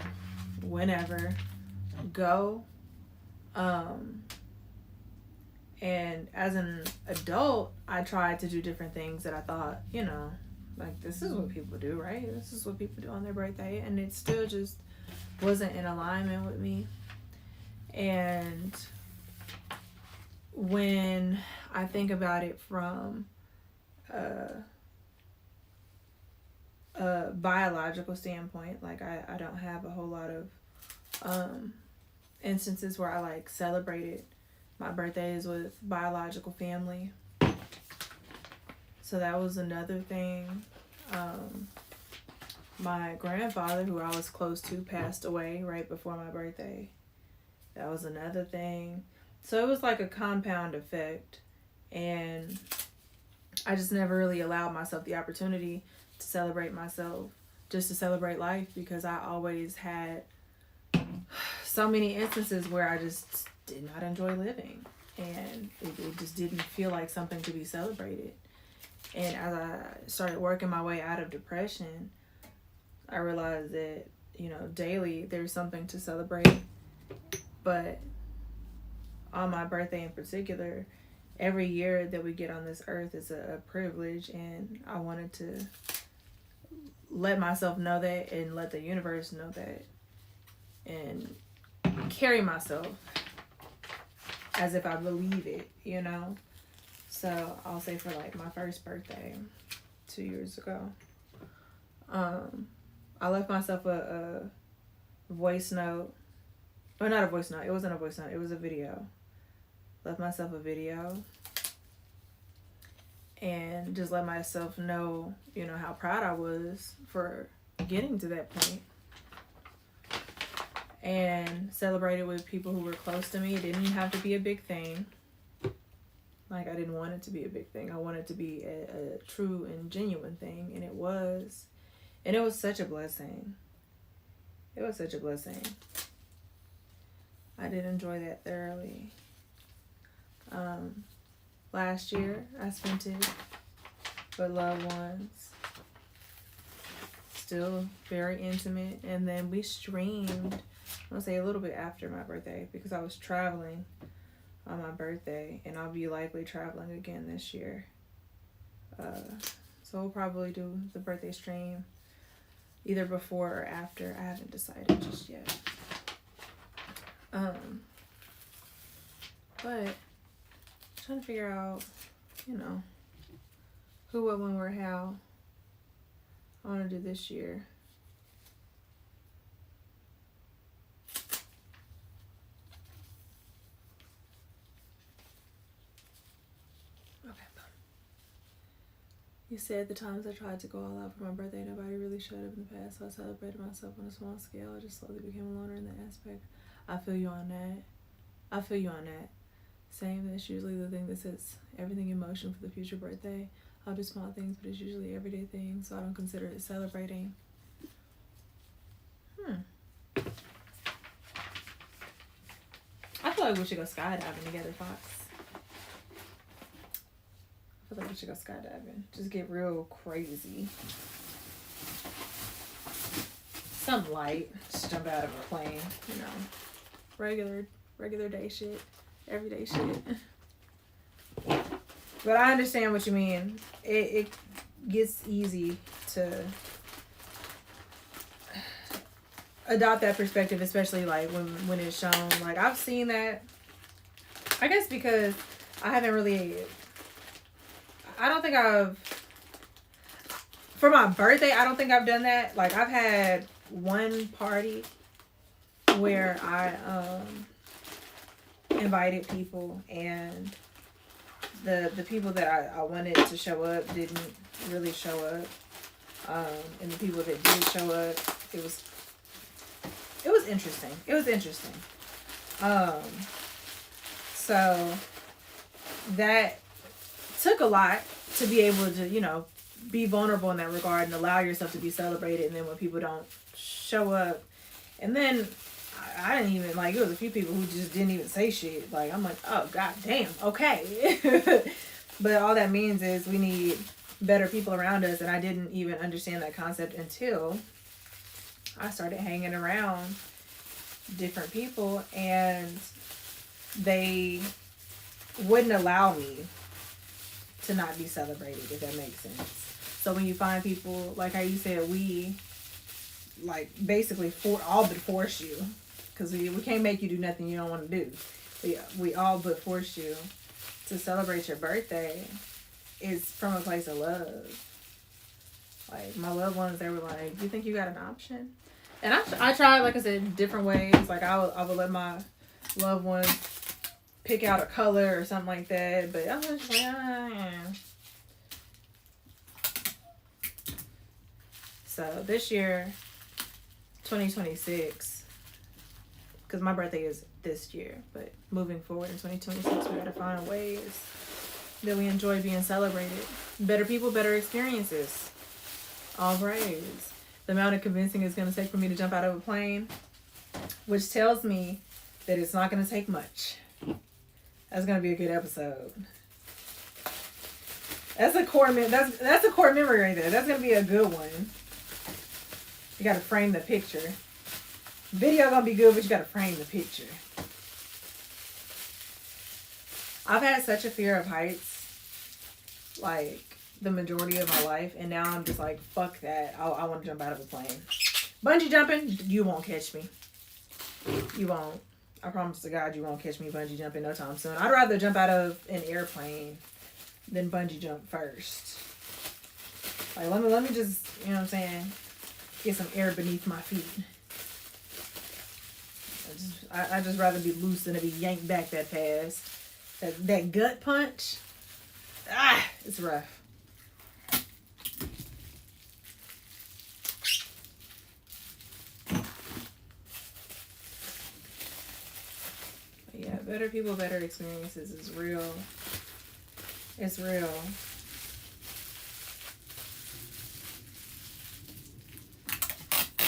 whenever go. And as an adult, I tried to do different things that I thought, you know, like this is what people do, right? This is what people do on their birthday. And it still just wasn't in alignment with me. And when I think about it from a biological standpoint, like I don't have a whole lot of instances where I like celebrated my birthdays with biological family. So that was another thing. My grandfather, who I was close to, passed away right before my birthday. That was another thing. So it was like a compound effect. And I just never really allowed myself the opportunity to celebrate myself, just to celebrate life, because I always had so many instances where I just did not enjoy living, and it just didn't feel like something to be celebrated. And as I started working my way out of depression, I realized that, you know, daily there's something to celebrate. But on my birthday in particular, every year that we get on this earth is a privilege, and I wanted to let myself know that and let the universe know that and carry myself as if I believe it, you know? So I'll say for like my first birthday 2 years ago, I left myself a voice note. Or not a voice note. It wasn't a voice note. It was a video. Left myself a video. And just let myself know, you know, how proud I was for getting to that point. And celebrated with people who were close to me. It didn't have to be a big thing. Like, I didn't want it to be a big thing. I wanted it to be a true and genuine thing. And it was. And it was such a blessing. It was such a blessing. I did enjoy that thoroughly. Last year, I spent it with loved ones. Still very intimate. And then we streamed, I'll say a little bit after my birthday, because I was traveling on my birthday, and I'll be likely traveling again this year. So we'll probably do the birthday stream either before or after. I haven't decided just yet. But trying to figure out, you know, who, what, when, where, how I want to do this year. You said the times I tried to go all out for my birthday, nobody really showed up in the past, so I celebrated myself on a small scale. I just slowly became a loner in that aspect. I feel you on that. I feel you on that. Same, that's usually the thing that sets everything in motion for the future birthday. I'll do small things, but it's usually everyday things, so I don't consider it celebrating. I feel like we should go skydiving together, Fox. I feel like we should go skydiving. Just get real crazy. Something light. Just jump out of a plane, you know. Regular day shit. Everyday shit. But I understand what you mean. It gets easy to adopt that perspective, especially like when it's shown. Like, I've seen that, I guess, because I haven't really, I don't think I've, for my birthday, I don't think I've done that. Like, I've had one party where I invited people, and the people that I wanted to show up didn't really show up. And the people that did show up, it was interesting. It was interesting. So that took a lot to be able to, you know, be vulnerable in that regard and allow yourself to be celebrated. And then when people don't show up, and then I didn't even, like, it was a few people who just didn't even say shit. Like, I'm like, oh, god damn, okay. But all that means is we need better people around us, and I didn't even understand that concept until I started hanging around different people, and they wouldn't allow me to not be celebrated, if that makes sense. So when you find people, like how you said, we, like, basically all but force you, because we can't make you do nothing you don't want to do. We all but force you to celebrate your birthday is from a place of love. Like, my loved ones, they were like, you think you got an option? And I tried, like I said, different ways. Like, I would let my loved ones pick out a color or something like that. But I was just like, yeah. So this year, 2026, because my birthday is this year, but moving forward in 2026, we gotta find ways that we enjoy being celebrated. Better people, better experiences. All praise. The amount of convincing it's going to take for me to jump out of a plane, which tells me that it's not going to take much. That's going to be a good episode. That's a core that's a core memory right there. That's going to be a good one. You got to frame the picture. Video going to be good, but you got to frame the picture. I've had such a fear of heights, like, the majority of my life, and now I'm just like, fuck that. I want to jump out of a plane. Bungee jumping, you won't catch me. You won't. I promise to God, you won't catch me bungee jumping no time soon. I'd rather jump out of an airplane than bungee jump first. Like, let me just, you know what I'm saying, get some air beneath my feet. I just rather be loose than to be yanked back that fast. That gut punch, it's rough. Yeah, better people, better experiences is real. It's real.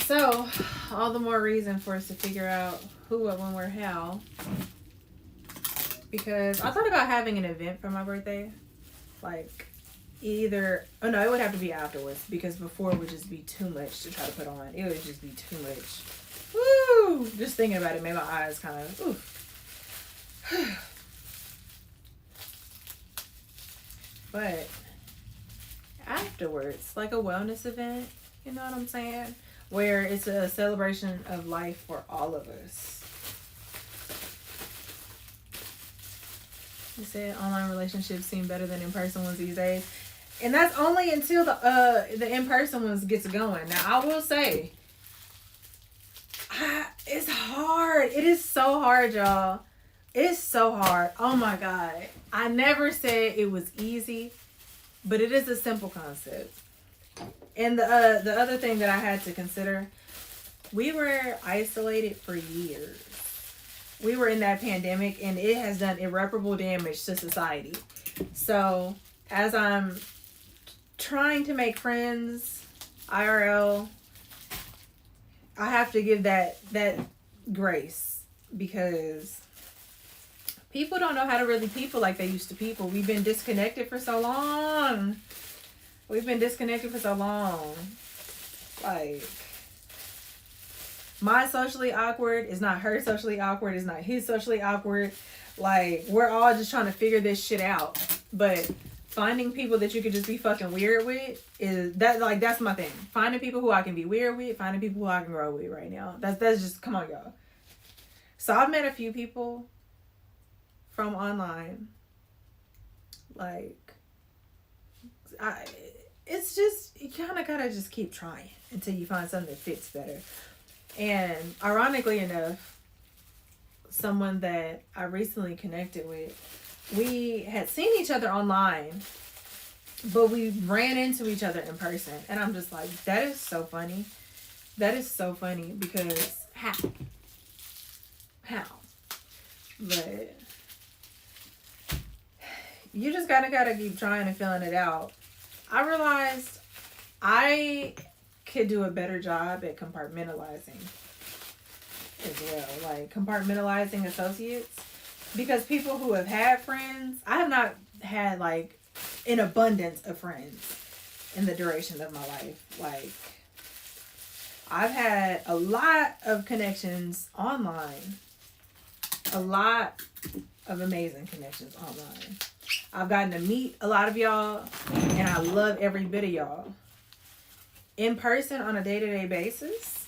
So, all the more reason for us to figure out who, what, when, where, how. Because I thought about having an event for my birthday. Like, it would have to be afterwards. Because before it would just be too much to try to put on. It would just be too much. Woo! Just thinking about it made my eyes kind of, ooh. But afterwards, like a wellness event, you know what I'm saying? Where it's a celebration of life for all of us. You said online relationships seem better than in-person ones these days. And that's only until the in-person ones gets going. Now, I will say, it's hard. It is so hard, y'all. It's so hard. Oh my God. I never said it was easy, But it is a simple concept. And the other thing that I had to consider, we were isolated for years. We were in that pandemic, and it has done irreparable damage to society. So as I'm trying to make friends IRL, I have to give that grace, because people don't know how to really people like they used to people. We've been disconnected for so long. Like, my socially awkward is not her socially awkward, is not his socially awkward. Like, we're all just trying to figure this shit out. But finding people that you could just be fucking weird with is that, like, that's my thing. Finding people who I can be weird with, finding people who I can grow with right now. That's just, come on, y'all. So I've met a few people from online. Like, it's just, you kind of gotta just keep trying until you find something that fits better. And ironically enough, someone that I recently connected with, we had seen each other online, but we ran into each other in person. And I'm just like, that is so funny. That is so funny, because how? But you just gotta keep trying and feeling it out. I realized I could do a better job at compartmentalizing as well. Like, compartmentalizing associates. Because people who have had friends, I have not had, like, an abundance of friends in the duration of my life. Like, I've had a lot of connections online. A lot of amazing connections online. I've gotten to meet a lot of y'all, and I love every bit of y'all. In person, on a day-to-day basis,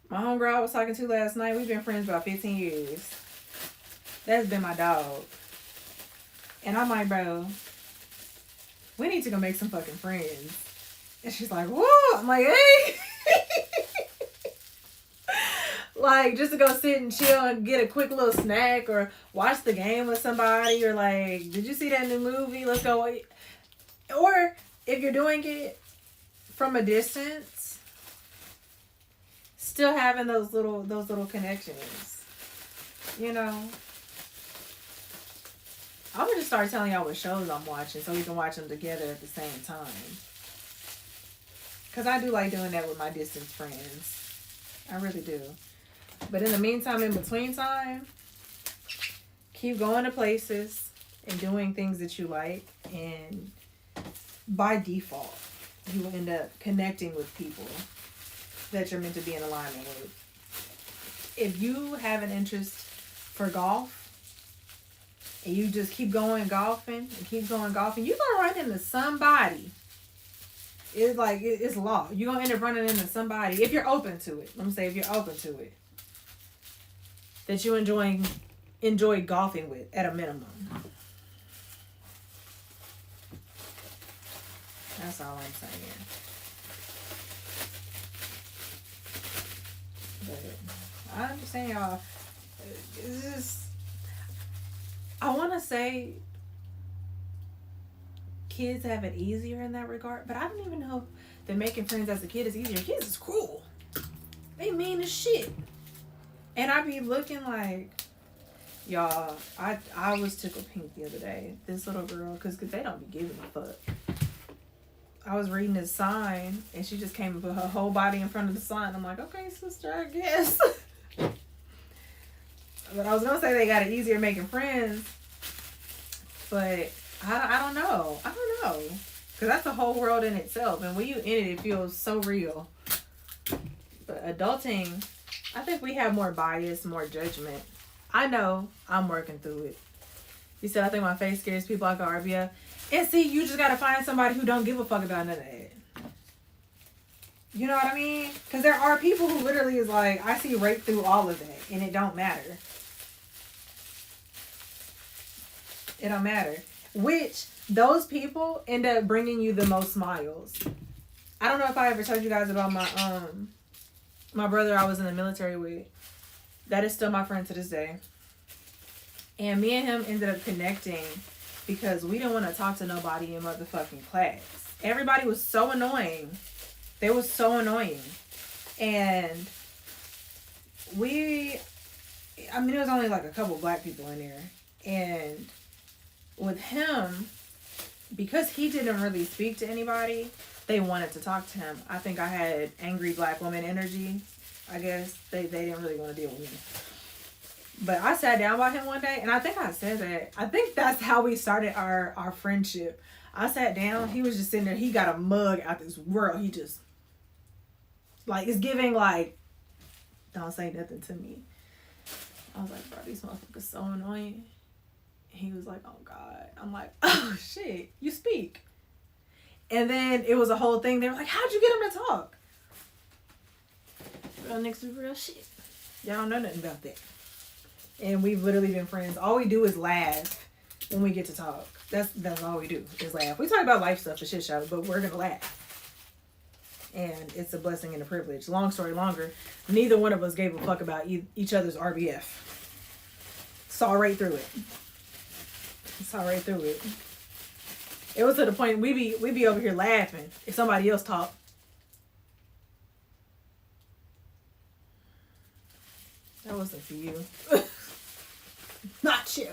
my homegirl I was talking to last night, we've been friends about 15 years. That's been my dog. And I'm like, bro, we need to go make some fucking friends. And she's like, whoa. I'm like, hey. Like, just to go sit and chill and get a quick little snack, or watch the game with somebody, or like, did you see that new movie? Let's go. Or if you're doing it from a distance, still having those little connections. You know, I'm gonna just start telling y'all what shows I'm watching so we can watch them together at the same time. Cause I do like doing that with my distance friends. I really do. But in the meantime, in between time, keep going to places and doing things that you like, and by default, you will end up connecting with people that you're meant to be in alignment with. If you have an interest for golf, and you just keep going golfing, you're going to run into somebody. It's like, it's law. You're going to end up running into somebody, if you're open to it. Let me say, if you're open to it, that you enjoy golfing with, at a minimum. That's all I'm saying. But I understand, y'all. It's just, I want to say kids have it easier in that regard, but I don't even know that making friends as a kid is easier. Kids is cruel. They mean as shit. And I be looking like, y'all, I was tickled pink the other day. This little girl, because they don't be giving a fuck. I was reading this sign, and she just came and put her whole body in front of the sign. I'm like, okay, sister, I guess. But I was going to say they got it easier making friends. But I don't know. Because that's a whole world in itself. And when you in it, it feels so real. But adulting, I think we have more bias, more judgment. I know I'm working through it. You said, I think my face scares people like Arabia. And see, you just got to find somebody who don't give a fuck about none of that. You know what I mean? Because there are people who literally is like, I see right through all of that. And it don't matter. It don't matter. Which, those people end up bringing you the most smiles. I don't know if I ever told you guys about my brother I was in the military with. That is still my friend to this day. And me and him ended up connecting because we didn't want to talk to nobody in motherfucking class. Everybody was so annoying. They were so annoying. And there was only like a couple black people in there. And with him, because he didn't really speak to anybody, they wanted to talk to him. I think I had angry black woman energy. I guess they didn't really want to deal with me. But I sat down by him one day, and I think I said that. I think that's how we started our friendship. I sat down. He was just sitting there. He got a mug out this world. He just, like, it's giving, like, don't say nothing to me. I was like, bro, these motherfuckers so annoying. He was like, oh, God. I'm like, oh, shit, you speak. And then it was a whole thing. They were like, how'd you get him to talk? Real niggas do real shit. Y'all don't know nothing about that. And we've literally been friends. All we do is laugh when we get to talk. That's all we do is laugh. We talk about life stuff and shit show, but we're going to laugh. And it's a blessing and a privilege. Long story longer, neither one of us gave a fuck about each other's RBF. Saw right through it. Saw right through it. It was to the point we be over here laughing if somebody else talked. That wasn't for you. Not you.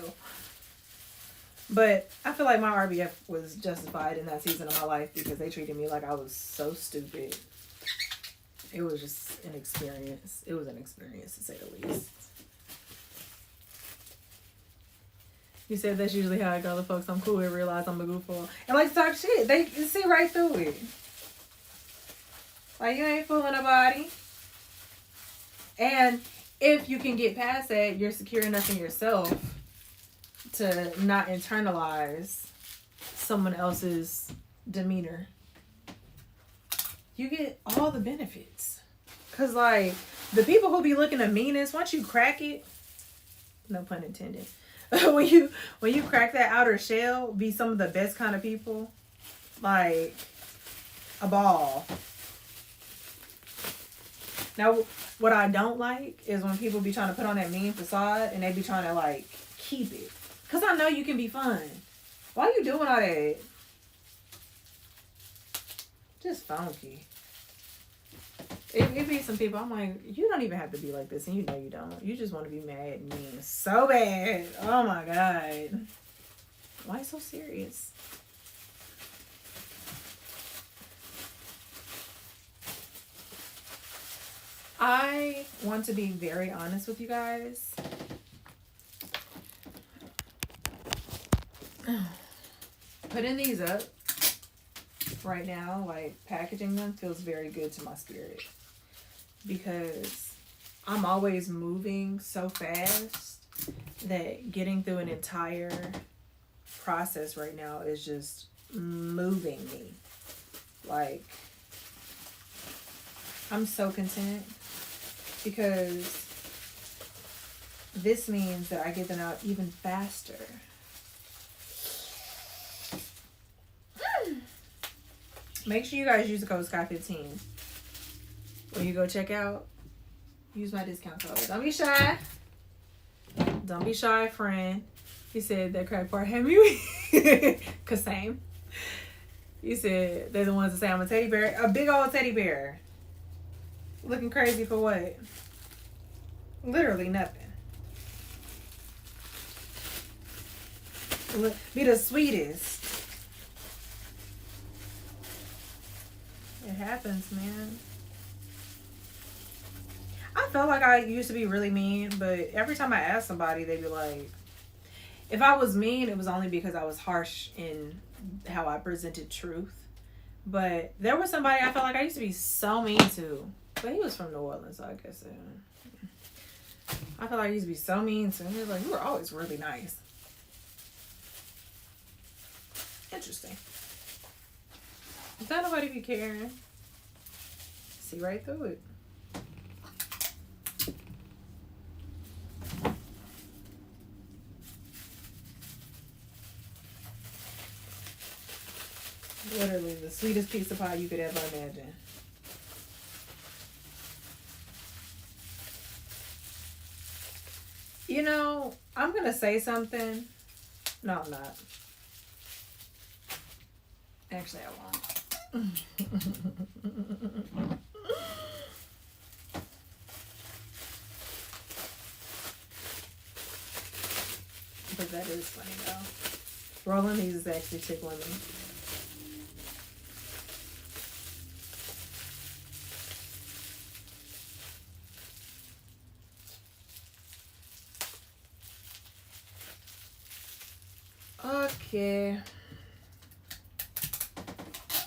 But I feel like my RBF was justified in that season of my life because they treated me like I was so stupid. It was just an experience. It was an experience, to say the least. You said that's usually how I go to folks I'm cool with, realize I'm a goofball. And like to talk shit. They see right through it. Like, you ain't fooling nobody. And if you can get past that, you're secure enough in yourself to not internalize someone else's demeanor. You get all the benefits. Because, like, the people who be looking the meanest, once you crack it, no pun intended, when you crack that outer shell, be some of the best kind of people. Like, a ball. Now, what I don't like is when people be trying to put on that mean facade and they be trying to, like, keep it. Because I know you can be fun. Why are you doing all that? Just funky. It be some people, I'm like, you don't even have to be like this, and you know you don't. You just want to be mad and mean so bad. Oh, my God. Why so serious? I want to be very honest with you guys. Putting these up right now, like packaging them, feels very good to my spirit. Because I'm always moving so fast that getting through an entire process right now is just moving me. Like, I'm so content because this means that I get them out even faster. Make sure you guys use the code SKY15 when you go check out. Use my discount code. Don't be shy. Don't be shy, friend. He said that crack part had me. Cause same. You said they're the ones that say I'm a teddy bear. A big old teddy bear. Looking crazy for what? Literally nothing. Be the sweetest. It happens, man. I felt like I used to be really mean, but every time I asked somebody, they'd be like, if I was mean, it was only because I was harsh in how I presented truth. But there was somebody I felt like I used to be so mean to. But he was from New Orleans, so I guess. I felt like I used to be so mean to him. He was like, you were always really nice. Interesting. Don't nobody be caring. See right through it. Literally the sweetest piece of pie you could ever imagine. You know, I'm going to say something. No, I'm not. Actually, I won't. But that is funny though. Rolling these is actually tickling me. Okay.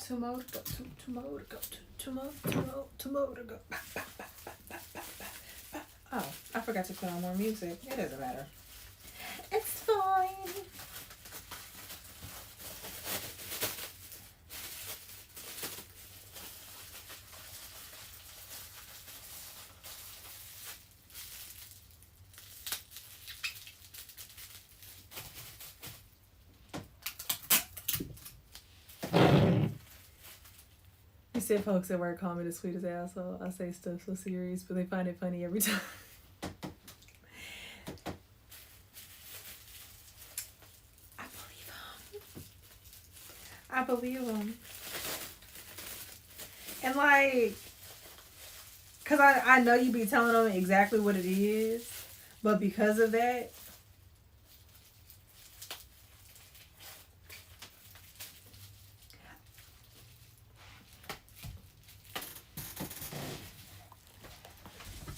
Two more to go. Two more to go. Two more to go. Oh, I forgot to put on more music. It doesn't matter. It's fine. You said folks at work call me the sweetest asshole. I say stuff so serious, but they find it funny every time. I believe them. And like, cause I know you be telling them exactly what it is, but because of that,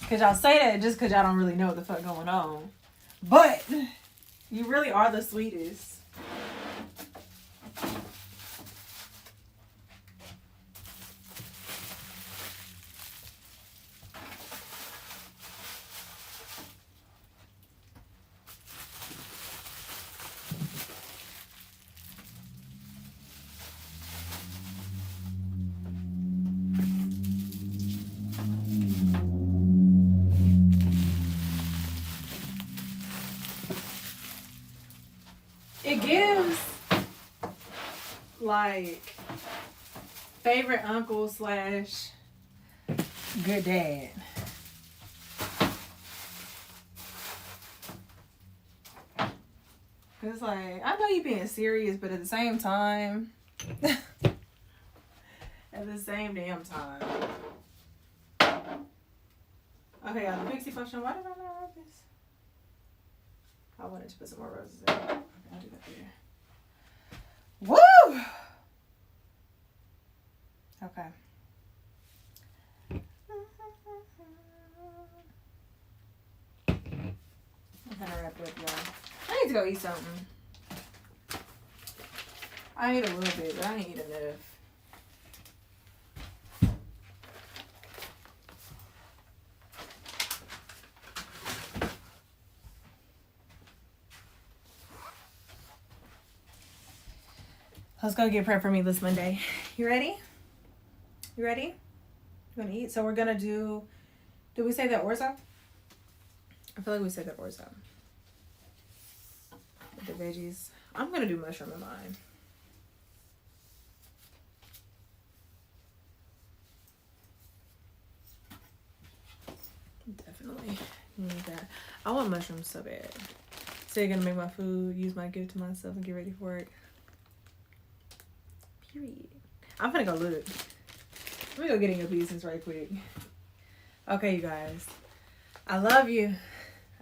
cause y'all say that just cause y'all don't really know what the fuck going on, but you really are the sweetest. It gives like favorite uncle / good dad. It's like, I know you being serious, but at the same time, at the same damn time. Okay, y'all, the Pixie Potion, why did I not write this? I wanted to put some more roses in. Okay, I'll do that later. Woo! Okay. I'm gonna wrap it up, y'all. I need to go eat something. I ate a little bit, but I ain't eat enough. Let's go get prepped for Meatless Monday. You ready? You ready? You gonna eat? So we're gonna do. Did we say that orzo? I feel like we said that orzo. With the veggies. I'm gonna do mushroom in mine. Definitely need that. I want mushrooms so bad. So you're gonna make my food, use my gift to myself, and get ready for work. Period. I'm gonna go look. Let me go get in your business right quick. Okay, you guys. I love you.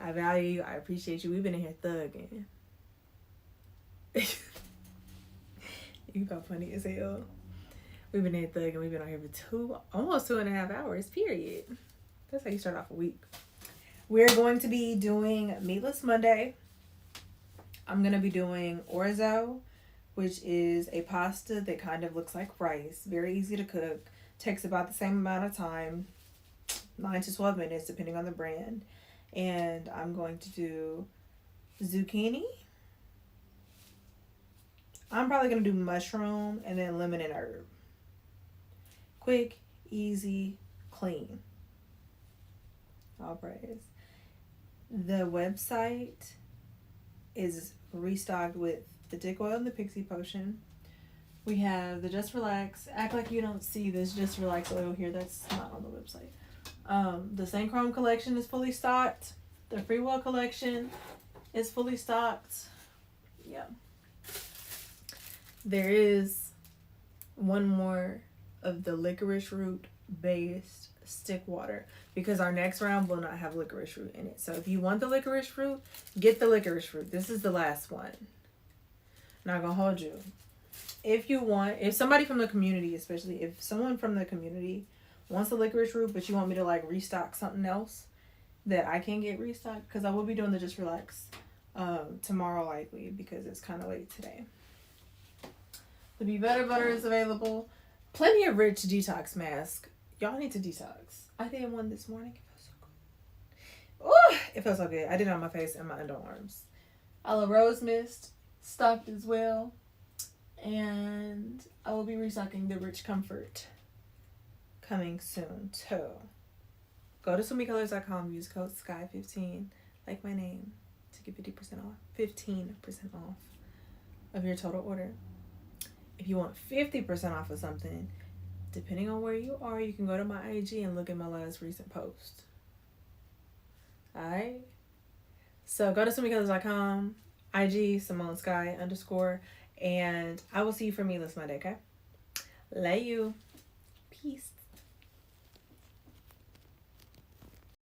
I value you. I appreciate you. We've been in here thugging. You got funny as hell. We've been in here thugging. We've been on here for almost 2.5 hours. Period. That's how you start off a week. We're going to be doing Meatless Monday. I'm going to be doing orzo, which is a pasta that kind of looks like rice. Very easy to cook. Takes about the same amount of time. 9 to 12 minutes, depending on the brand. And I'm going to do zucchini. I'm probably going to do mushroom and then lemon and herb. Quick, easy, clean. All praise. The website is restocked with the dick oil and the pixie potion. We have the Just Relax. Act like you don't see this Just Relax oil here. That's not on the website. The St. Chrome collection is fully stocked. The Free Will collection is fully stocked. Yeah. There is one more of the licorice root based stick water because our next round will not have licorice root in it. So if you want the licorice root, get the licorice root. This is the last one. Not gonna hold you. If somebody from the community, especially if someone from the community wants the licorice root, but you want me to like restock something else that I can get restocked, because I will be doing the Just Relax tomorrow likely because it's kind of late today. The Be Better butter is available. Plenty of Rich detox mask. Y'all need to detox. I did one this morning. It felt so good. Oh, it felt so good. I did it on my face and my underarms. Aloe Rose Mist stocked as well. And I will be restocking the Rich Comfort coming soon too. Go to SwimmyColors.com, use code SKY15, like my name, to get 50% off. 15% off of your total order. If you want 50% off of something, depending on where you are, you can go to my IG and look at my last recent post. Alright? So go to SwimmyColors.com, IG, Simone Sky _ and I will see you for Meatless Monday, okay? Love you. Peace.